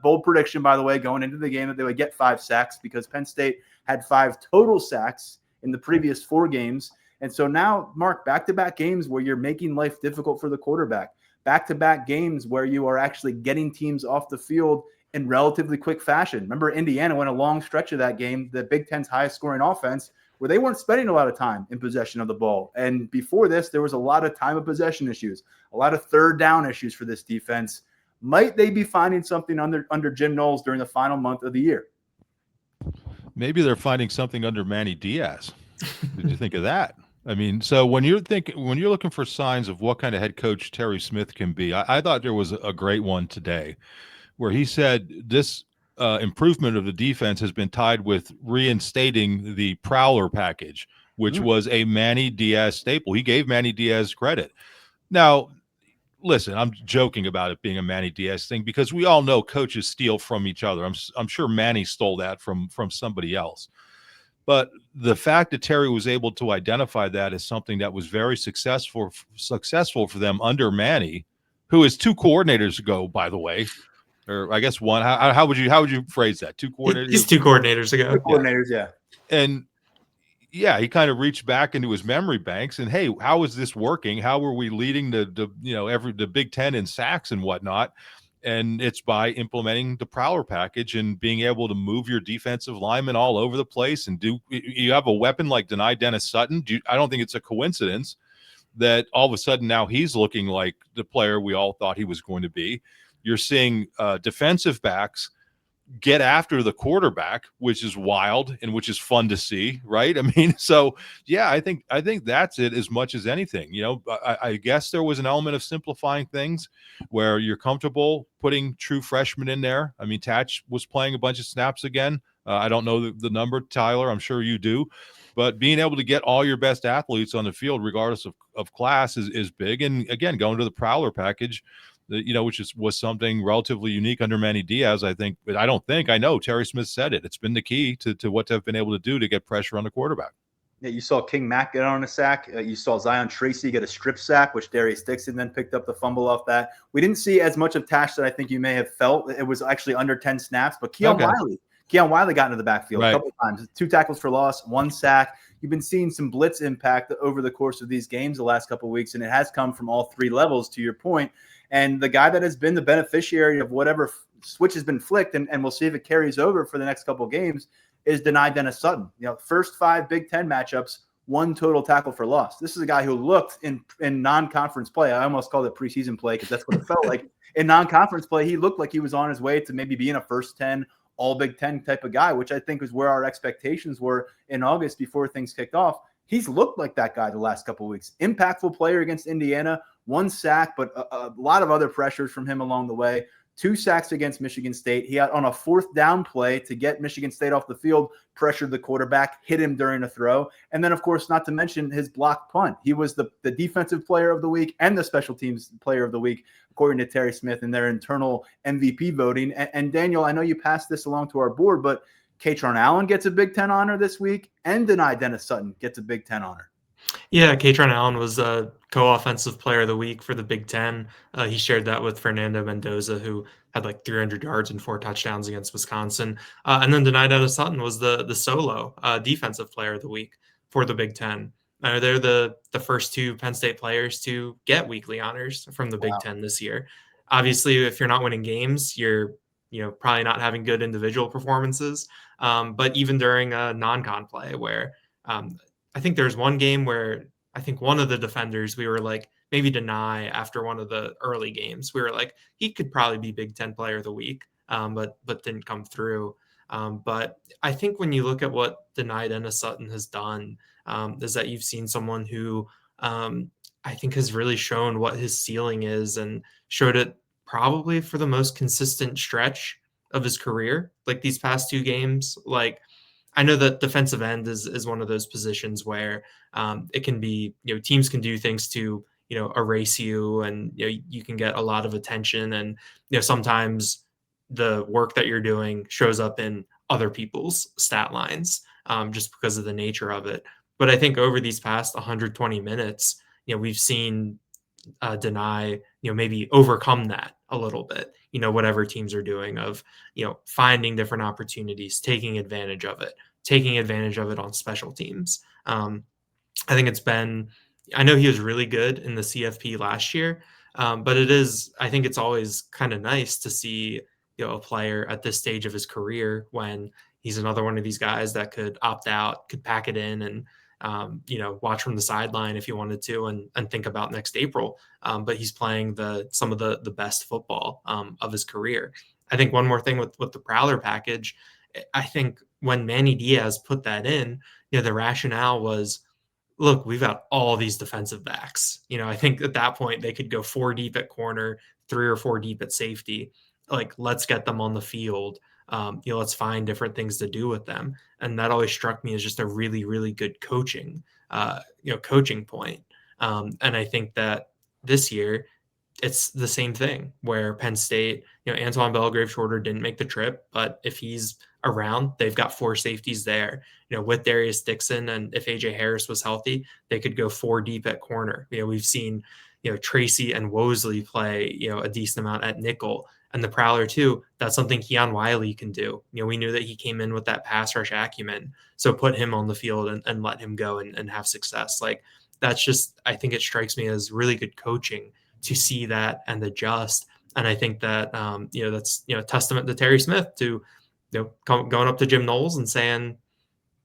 bold prediction, by the way, going into the game, that they would get 5 sacks, because Penn State had 5 total sacks in the previous 4 games. And so now, Mark, back-to-back games where you're making life difficult for the quarterback, back-to-back games where you are actually getting teams off the field in relatively quick fashion. Remember, Indiana went a long stretch of that game, the Big Ten's highest scoring offense, where they weren't spending a lot of time in possession of the ball. And before this, there was a lot of time of possession issues, a lot of third down issues for this defense. Might they be finding something under Jim Knowles during the final month of the year? Maybe they're finding something under Manny Diaz. Did you think of that? I mean, so when you're looking for signs of what kind of head coach Terry Smith can be, I thought there was a great one today where he said this improvement of the defense has been tied with reinstating the Prowler package, which was a Manny Diaz staple. He gave Manny Diaz credit. Now, listen, I'm joking about it being a Manny Diaz thing because we all know coaches steal from each other. I'm sure Manny stole that from somebody else. But the fact that Terry was able to identify that as something that was very successful for them under Manny, who is 2 coordinators ago, by the way, or I guess one. How would you phrase that? 2 coordinators. He's 2 coordinators ago. 2 coordinators, yeah. And yeah, he kind of reached back into his memory banks and, hey, how is this working? How were we leading the Big Ten in sacks and whatnot? And it's by implementing the Prowler package and being able to move your defensive linemen all over the place. And you have a weapon like Dennis Sutton. I don't think it's a coincidence that all of a sudden now he's looking like the player we all thought he was going to be. You're seeing defensive backs get after the quarterback, which is wild and which is fun to see, right? I mean, so yeah, I think that's it as much as anything. I guess there was an element of simplifying things where you're comfortable putting true freshmen in there. I mean, Tatch was playing a bunch of snaps again. I don't know the number, Tyler. I'm sure you do. But being able to get all your best athletes on the field, regardless of class, is big. And again, going to the Prowler package, which was something relatively unique under Manny Diaz, I think. But I know Terry Smith said it. It's been the key to what they've been able to do to get pressure on the quarterback. Yeah, you saw King Mack get on a sack. You saw Zion Tracy get a strip sack, which Darius Dixon then picked up the fumble off that. We didn't see as much of Tash that I think you may have felt. It was actually under 10 snaps, but Keon Wiley got into the backfield a couple of times. 2 tackles for loss, 1 sack. You've been seeing some blitz impact over the course of these games the last couple of weeks, and it has come from all 3 levels, to your point. And the guy that has been the beneficiary of whatever switch has been flicked, and we'll see if it carries over for the next couple of games, is Dennis Sutton. First 5 Big Ten matchups, 1 total tackle for loss. This is a guy who looked in non-conference play. I almost called it preseason play because that's what it felt like. In non-conference play, he looked like he was on his way to maybe being a first 10 all Big Ten type of guy, which I think is where our expectations were in August before things kicked off. He's looked like that guy the last couple of weeks. Impactful player against Indiana, 1 sack, but a lot of other pressures from him along the way. 2 sacks against Michigan State. He had on a 4th down play to get Michigan State off the field, pressured the quarterback, hit him during a throw. And then, of course, not to mention his blocked punt. He was the defensive player of the week and the special teams player of the week, according to Terry Smith in their internal MVP voting. And Daniel, I know you passed this along to our board, but Kaytron Allen gets a Big Ten honor this week, and Dennis Sutton gets a Big Ten honor. Yeah, Kaytron Allen was a co-offensive player of the week for the Big Ten. He shared that with Fernando Mendoza, who had like 300 yards and 4 touchdowns against Wisconsin. And then Dennis Sutton was the solo defensive player of the week for the Big Ten. They're the first 2 Penn State players to get weekly honors from the Big Ten this year. Obviously, if you're not winning games, you're probably not having good individual performances. But even during a non-con play where I think there's one game where I think one of the defenders, we were like, maybe deny after one of the early games. We were like, he could probably be Big Ten player of the week, but didn't come through. But I think when you look at what Dennis Sutton has done, is that you've seen someone who I think has really shown what his ceiling is and showed it probably for the most consistent stretch of his career. Like these past 2 games, like I know that defensive end is one of those positions where it can be, teams can do things to, erase you, and you can get a lot of attention, and sometimes the work that you're doing shows up in other people's stat lines just because of the nature of it. But I think over these past 120 minutes, we've seen deny, maybe overcome that a little bit, whatever teams are doing of, finding different opportunities, taking advantage of it on special teams. I think I know he was really good in the CFP last year, but I think it's always kind of nice to see, a player at this stage of his career when he's another one of these guys that could opt out, could pack it in and, watch from the sideline if he wanted to and think about next April. But he's playing some of the best football of his career. I think one more thing with the Prowler package, I think when Manny Diaz put that in, the rationale was, look, we've got all these defensive backs. I think at that point they could go 4 deep at corner, 3 or 4 deep at safety. Like, let's get them on the field. Let's find different things to do with them. And that always struck me as just a really, really good coaching point. And I think that this year it's the same thing where Penn State, Antoine Belgrave-Shorter didn't make the trip, but if he's around, they've got 4 safeties there, with Darius Dixon. And if AJ Harris was healthy, they could go 4 deep at corner. We've seen, Tracy and Wosley play, a decent amount at nickel. And the Prowler too, that's something Keon Wiley can do. We knew that he came in with that pass rush acumen. So put him on the field and let him go and have success. Like, that's just, I think it strikes me as really good coaching to see that and adjust. And I think that, that's, testament to Terry Smith to, going up to Jim Knowles and saying,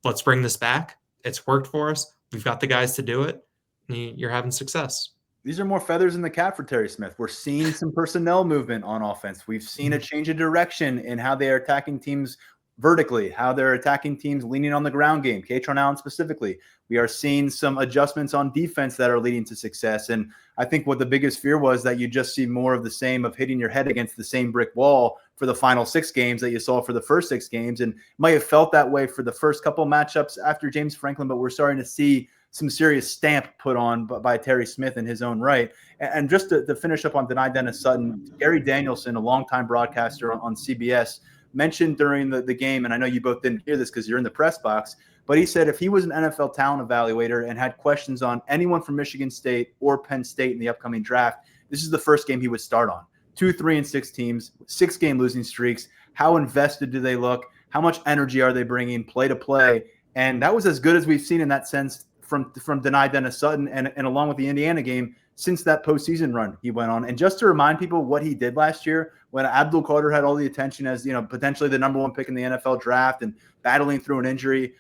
let's bring this back. It's worked for us. We've got the guys to do it. And you're having success. These are more feathers in the cap for Terry Smith. We're seeing some personnel movement on offense. We've seen a change of direction in how they are attacking teams vertically, how they're attacking teams leaning on the ground game, Kaytron Allen specifically. We are seeing some adjustments on defense that are leading to success. And I think what the biggest fear was that you just see more of the same of hitting your head against the same brick wall for the final 6 games that you saw for the first 6 games. And might have felt that way for the first couple matchups after James Franklin, but we're starting to see some serious stamp put on by Terry Smith in his own right. And just to finish up on Denai Dennis Sutton, Gary Danielson, a longtime broadcaster on CBS, mentioned during the game, and I know you both didn't hear this because you're in the press box, but he said if he was an NFL talent evaluator and had questions on anyone from Michigan State or Penn State in the upcoming draft, this is the first game he would start on. 2, 3, and 6 teams, 6-game losing streaks. How invested do they look? How much energy are they bringing play to play? And that was as good as we've seen in that sense from Denai Dennis Sutton and along with the Indiana game since that postseason run he went on. And just to remind people what he did last year when Abdul Carter had all the attention as, potentially the number 1 pick in the NFL draft and battling through an injury,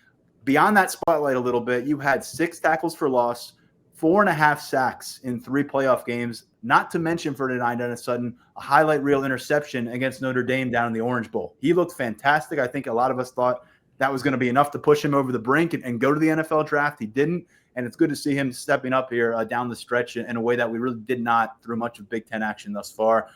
beyond that spotlight a little bit, you had 6 tackles for loss, 4.5 sacks in 3 playoff games, not to mention for Denai Dennis Sutton, a highlight reel interception against Notre Dame down in the Orange Bowl. He looked fantastic. I think a lot of us thought that was going to be enough to push him over the brink and go to the NFL draft. He didn't. And it's good to see him stepping up here down the stretch in a way that we really did not through much of Big Ten action thus far.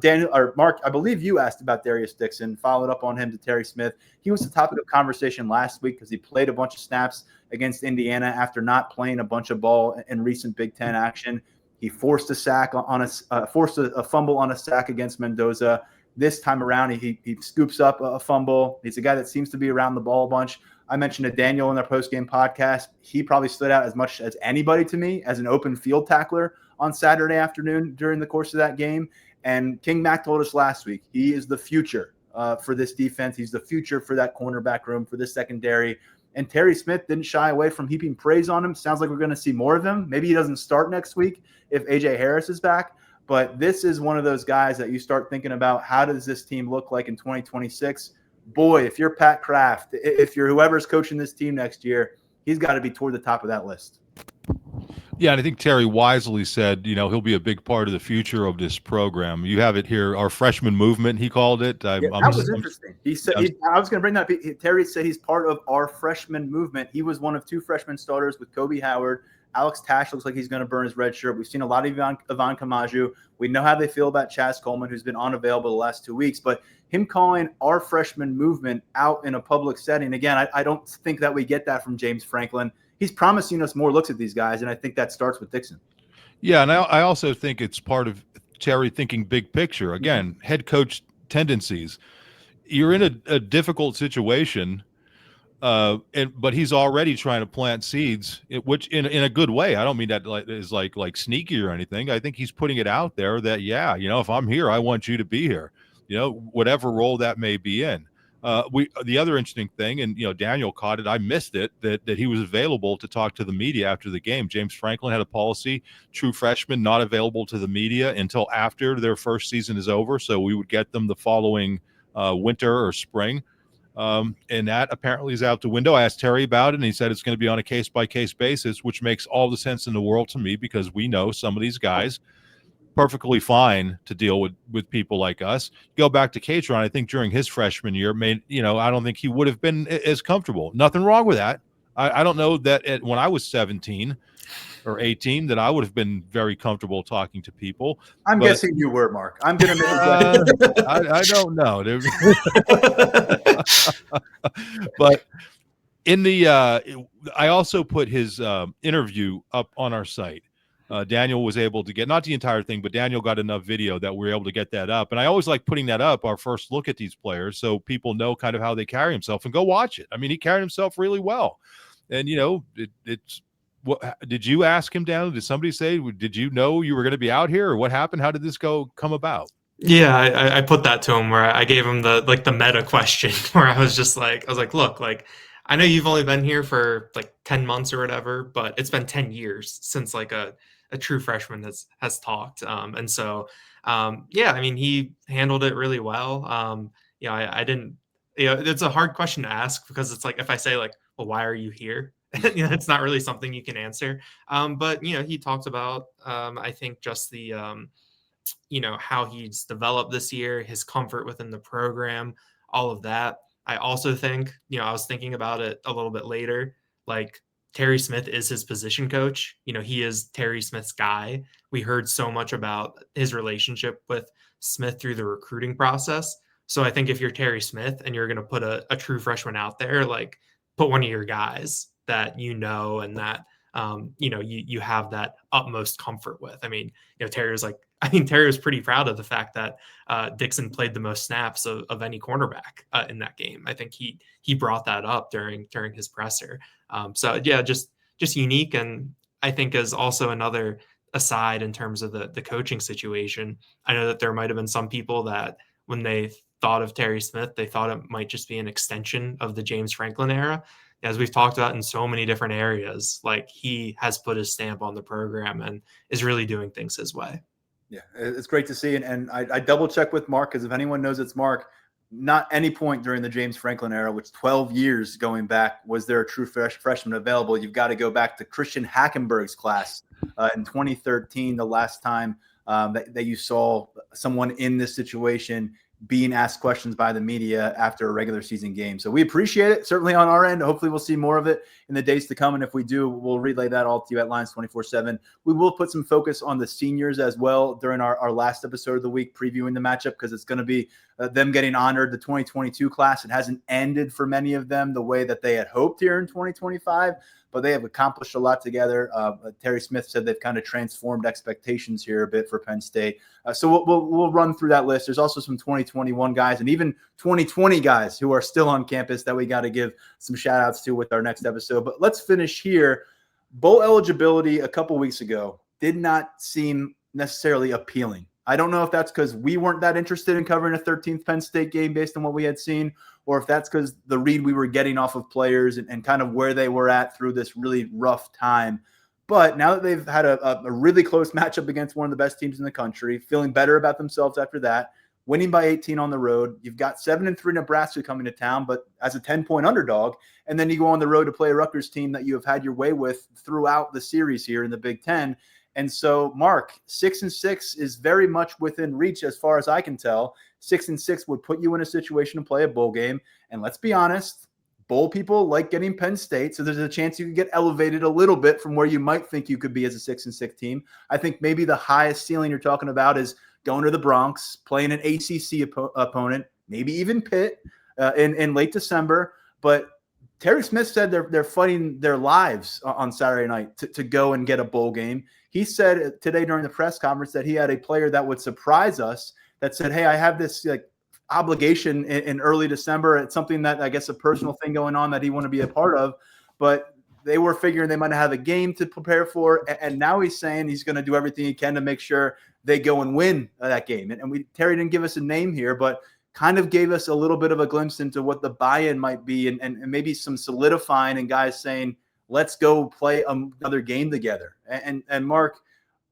Daniel or Mark, I believe you asked about Darius Dixon, followed up on him to Terry Smith. He was the topic of conversation last week because he played a bunch of snaps against Indiana after not playing a bunch of ball in recent Big Ten action. He forced a sack forced a fumble on a sack against Mendoza. This time around, he scoops up a fumble. He's a guy that seems to be around the ball a bunch. I mentioned to Daniel in our post-game podcast. He probably stood out as much as anybody to me as an open field tackler on Saturday afternoon during the course of that game. And King Mack told us last week, he is the future for this defense. He's the future for that cornerback room, for this secondary. And Terry Smith didn't shy away from heaping praise on him. Sounds like we're going to see more of him. Maybe he doesn't start next week if AJ Harris is back. But this is one of those guys that you start thinking about, how does this team look like in 2026? Boy, if you're Pat Kraft, if you're whoever's coaching this team next year, he's got to be toward the top of that list. Yeah, and I think Terry wisely said, he'll be a big part of the future of this program. You have it here, our freshman movement, he called it. That was interesting. He said, I was going to bring that up. Terry said he's part of our freshman movement. He was one of 2 freshman starters with Kobe Howard. Alex Tash looks like he's going to burn his red shirt. We've seen a lot of Ivan Kamaju. We know how they feel about Chaz Coleman, who's been unavailable the last 2 weeks. But him calling our freshman movement out in a public setting, again, I don't think that we get that from James Franklin. He's promising us more looks at these guys, and I think that starts with Dixon. Yeah, and I also think it's part of Terry thinking big picture. Again, head coach tendencies. You're in a difficult situation. But he's already trying to plant seeds, which in a good way. I don't mean that is like sneaky or anything. I think he's putting it out there that, yeah, if I'm here, I want you to be here, whatever role that may be in. The other interesting thing, and Daniel caught it, I missed it, that he was available to talk to the media after the game. James Franklin had a policy: true freshmen not available to the media until after their first season is over. So we would get them the following winter or spring. And that apparently is out the window. I asked Terry about it, and he said it's going to be on a case-by-case basis, which makes all the sense in the world to me, because we know some of these guys perfectly fine to deal with people like us. Go back to Kaytron. I think during his freshman year, I don't think he would have been as comfortable. Nothing wrong with that. I don't know that when I was 17 or 18 that I would have been very comfortable talking to people. I'm guessing you were, Mark. I'm going to I don't know. But I also put his interview up on our site. Daniel was able to get, not the entire thing, but Daniel got enough video that we were able to get that up. And I always like putting that up, our first look at these players, so people know kind of how they carry himself, and go watch it. I mean, he carried himself really well. And, it's what did you ask him, Daniel? Did somebody say, did you know you were going to be out here, or what happened? How did this come about? Yeah, I put that to him, where I gave him the meta question, where I was like, look, I know you've only been here for 10 months or whatever, but it's been 10 years since a true freshman has talked. And so, yeah, I mean, he handled it really well. I didn't, it's a hard question to ask, because it's if I say well, why are you here? It's not really something you can answer. But, he talked about, I think, just the, how he's developed this year, his comfort within the program, all of that. I also think, I was thinking about it a little bit later, Terry Smith is his position coach. He is Terry Smith's guy. We heard so much about his relationship with Smith through the recruiting process. So I think if you're Terry Smith and you're going to put a true freshman out there, put one of your guys that and that you have that utmost comfort with. I mean, Terry was pretty proud of the fact that Dixon played the most snaps of any cornerback in that game. I think he brought that up during his presser. So yeah, just unique, and I think is also another aside in terms of the coaching situation. I know that there might have been some people that when they thought of Terry Smith, they thought it might just be an extension of the James Franklin era. As we've talked about in so many different areas, he has put his stamp on the program and is really doing things his way. Yeah, it's great to see. And I double check with Mark, because if anyone knows it's Mark, not any point during the James Franklin era, which 12 years going back, was there a true freshman available. You've got to go back to Christian Hackenberg's class in 2013, the last time that you saw someone in this situation being asked questions by the media after a regular season game. So we appreciate it, certainly on our end. Hopefully we'll see more of it in the days to come. And if we do, we'll relay that all to you at Lions 24/7. We will put some focus on the seniors as well during our last episode of the week, previewing the matchup, because it's going to be them getting honored. The 2022 class, it hasn't ended for many of them the way that they had hoped here in 2025, but they have accomplished a lot together. Terry Smith said they've kind of transformed expectations here a bit for Penn State. So we'll run through that list. There's also some 2021 guys and even 2020 guys who are still on campus that we got to give some shout outs to with our next episode. But let's finish here. Bowl eligibility a couple weeks ago did not seem necessarily appealing. I don't know if that's because we weren't that interested in covering a 13th Penn State game based on what we had seen, or if that's because the read we were getting off of players and kind of where they were at through this really rough time. But now that they've had a really close matchup against one of the best teams in the country, feeling better about themselves after that, winning by 18 on the road, you've got 7-3 Nebraska coming to town, but as a 10-point underdog, and then you go on the road to play a Rutgers team that you have had your way with throughout the series here in the Big Ten. And so, Mark, 6-6 is very much within reach as far as I can tell. 6-6 would put you in a situation to play a bowl game. And let's be honest, bowl people like getting Penn State, so there's a chance you could get elevated a little bit from where you might think you could be as a 6-6 team. I think maybe the highest ceiling you're talking about is going to the Bronx, playing an ACC opponent, maybe even Pitt in late December. But Terry Smith said they're fighting their lives on Saturday night to go and get a bowl game. He said today during the press conference that he had a player that would surprise us that said, hey, I have this obligation in early December. It's something that I guess a personal thing going on that he wanted to be a part of, but they were figuring they might have a game to prepare for. And now he's saying he's going to do everything he can to make sure they go and win that game. And Terry didn't give us a name here, but kind of gave us a little bit of a glimpse into what the buy-in might be, and maybe some solidifying and guys saying, let's go play another game together. And Mark,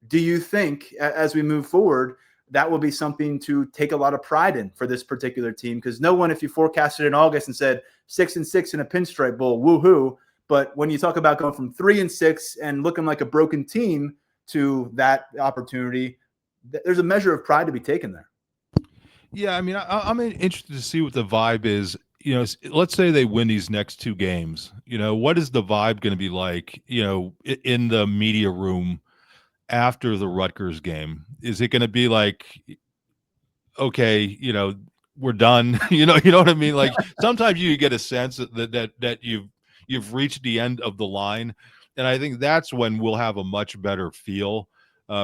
do you think as we move forward, that will be something to take a lot of pride in for this particular team? Because no one, if you forecasted in August and said 6-6 in a pinstripe bowl, woohoo. But when you talk about going from 3-6 and looking like a broken team to that opportunity, there's a measure of pride to be taken there. Yeah, I mean, I'm interested to see what the vibe is. You know, let's say they win these next 2 games. You know, what is the vibe going to be like, you know, in the media room after the Rutgers game? Is it going to be like, okay, you know, we're done? you know what I mean? Like sometimes you get a sense that you've reached the end of the line. And I think that's when we'll have a much better feel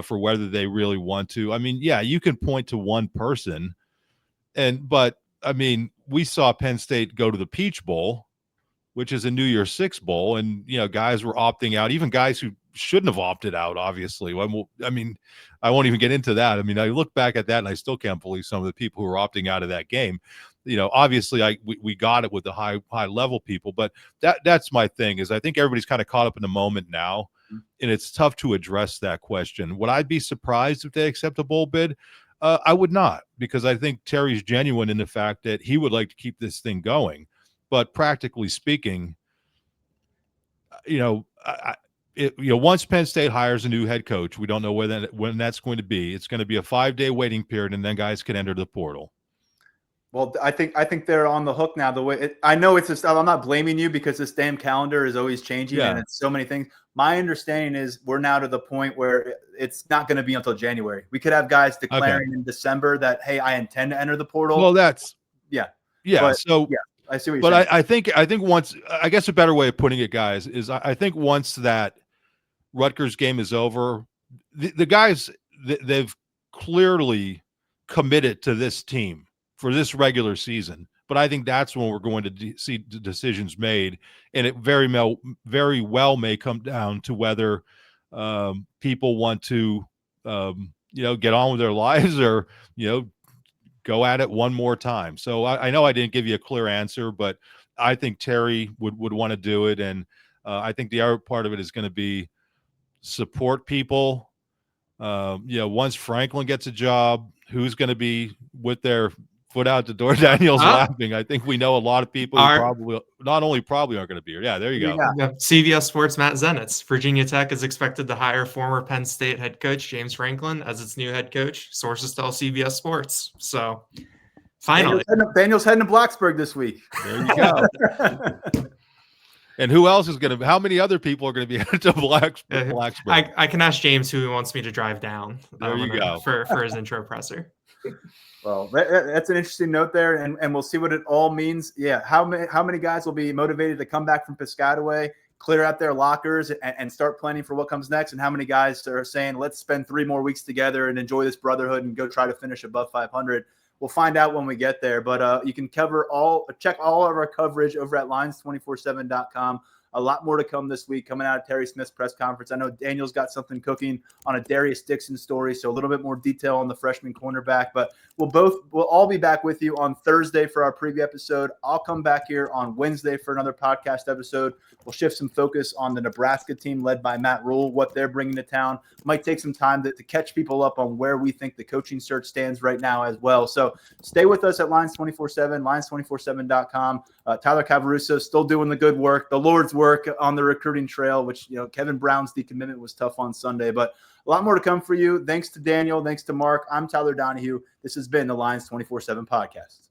for whether they really want to. I mean, yeah, you can point to one person, but I mean, we saw Penn State go to the Peach Bowl, which is a New Year's Six bowl, and you know, guys were opting out, even guys who shouldn't have opted out, obviously. I mean, I won't even get into that. I mean, I look back at that and I still can't believe some of the people who were opting out of that game. You know, obviously we got it with the high level people, but that's my thing, is I think everybody's kind of caught up in the moment now, and it's tough to address that question. Would I be surprised if they accept a bowl bid? I would not, because I think Terry's genuine in the fact that he would like to keep this thing going. But practically speaking, you know, once Penn State hires a new head coach, we don't know when that's going to be. It's going to be a 5-day waiting period, and then guys can enter the portal. Well, I think they're on the hook now. I know it's just, I'm not blaming you because this damn calendar is always changing and it's so many things. My understanding is we're now to the point where it's not going to be until January. We could have guys declaring in December that, hey, I intend to enter the portal. Well, that's yeah. But, so yeah, I see what you're saying. I think once, I guess a better way of putting it, guys, is I think once that Rutgers game is over, the guys, they've clearly committed to this team for this regular season. But I think that's when we're going to see the decisions made, and it very well may come down to whether people want to, get on with their lives, or go at it one more time. So I know I didn't give you a clear answer, but I think Terry would want to do it, and I think the other part of it is going to be support people. Once Franklin gets a job, who's going to be with their foot out the door? Daniel's laughing. I think we know a lot of people who probably aren't going to be here. Yeah, there you go. Yeah. CBS Sports Matt Zenitz. Virginia Tech is expected to hire former Penn State head coach James Franklin as its new head coach. Sources tell CBS Sports. So finally, Daniel's heading to Blacksburg this week. There you go. And who else is going to? How many other people are going to be headed to Blacksburg? I can ask James who he wants me to drive down. There you go for his intro presser. Well, that's an interesting note there, and we'll see what it all means. Yeah, how many guys will be motivated to come back from Piscataway, clear out their lockers, and start planning for what comes next? And how many guys are saying, let's spend 3 more weeks together and enjoy this brotherhood and go try to finish above 500? We'll find out when we get there. But you can check all of our coverage over at lines247.com. A lot more to come this week, coming out of Terry Smith's press conference. I know Daniel's got something cooking on a Darius Dixon story, so a little bit more detail on the freshman cornerback. But we'll all be back with you on Thursday for our preview episode. I'll come back here on Wednesday for another podcast episode. We'll shift some focus on the Nebraska team led by Matt Rule, what they're bringing to town. Might take some time to catch people up on where we think the coaching search stands right now as well. So stay with us at Lines247, lines247.com. Tyler Cavaruso still doing the good work, the Lord's work on the recruiting trail, which, Kevin Brown's decommitment was tough on Sunday, but a lot more to come for you. Thanks to Daniel. Thanks to Mark. I'm Tyler Donahue. This has been the Lines 24/7 podcast.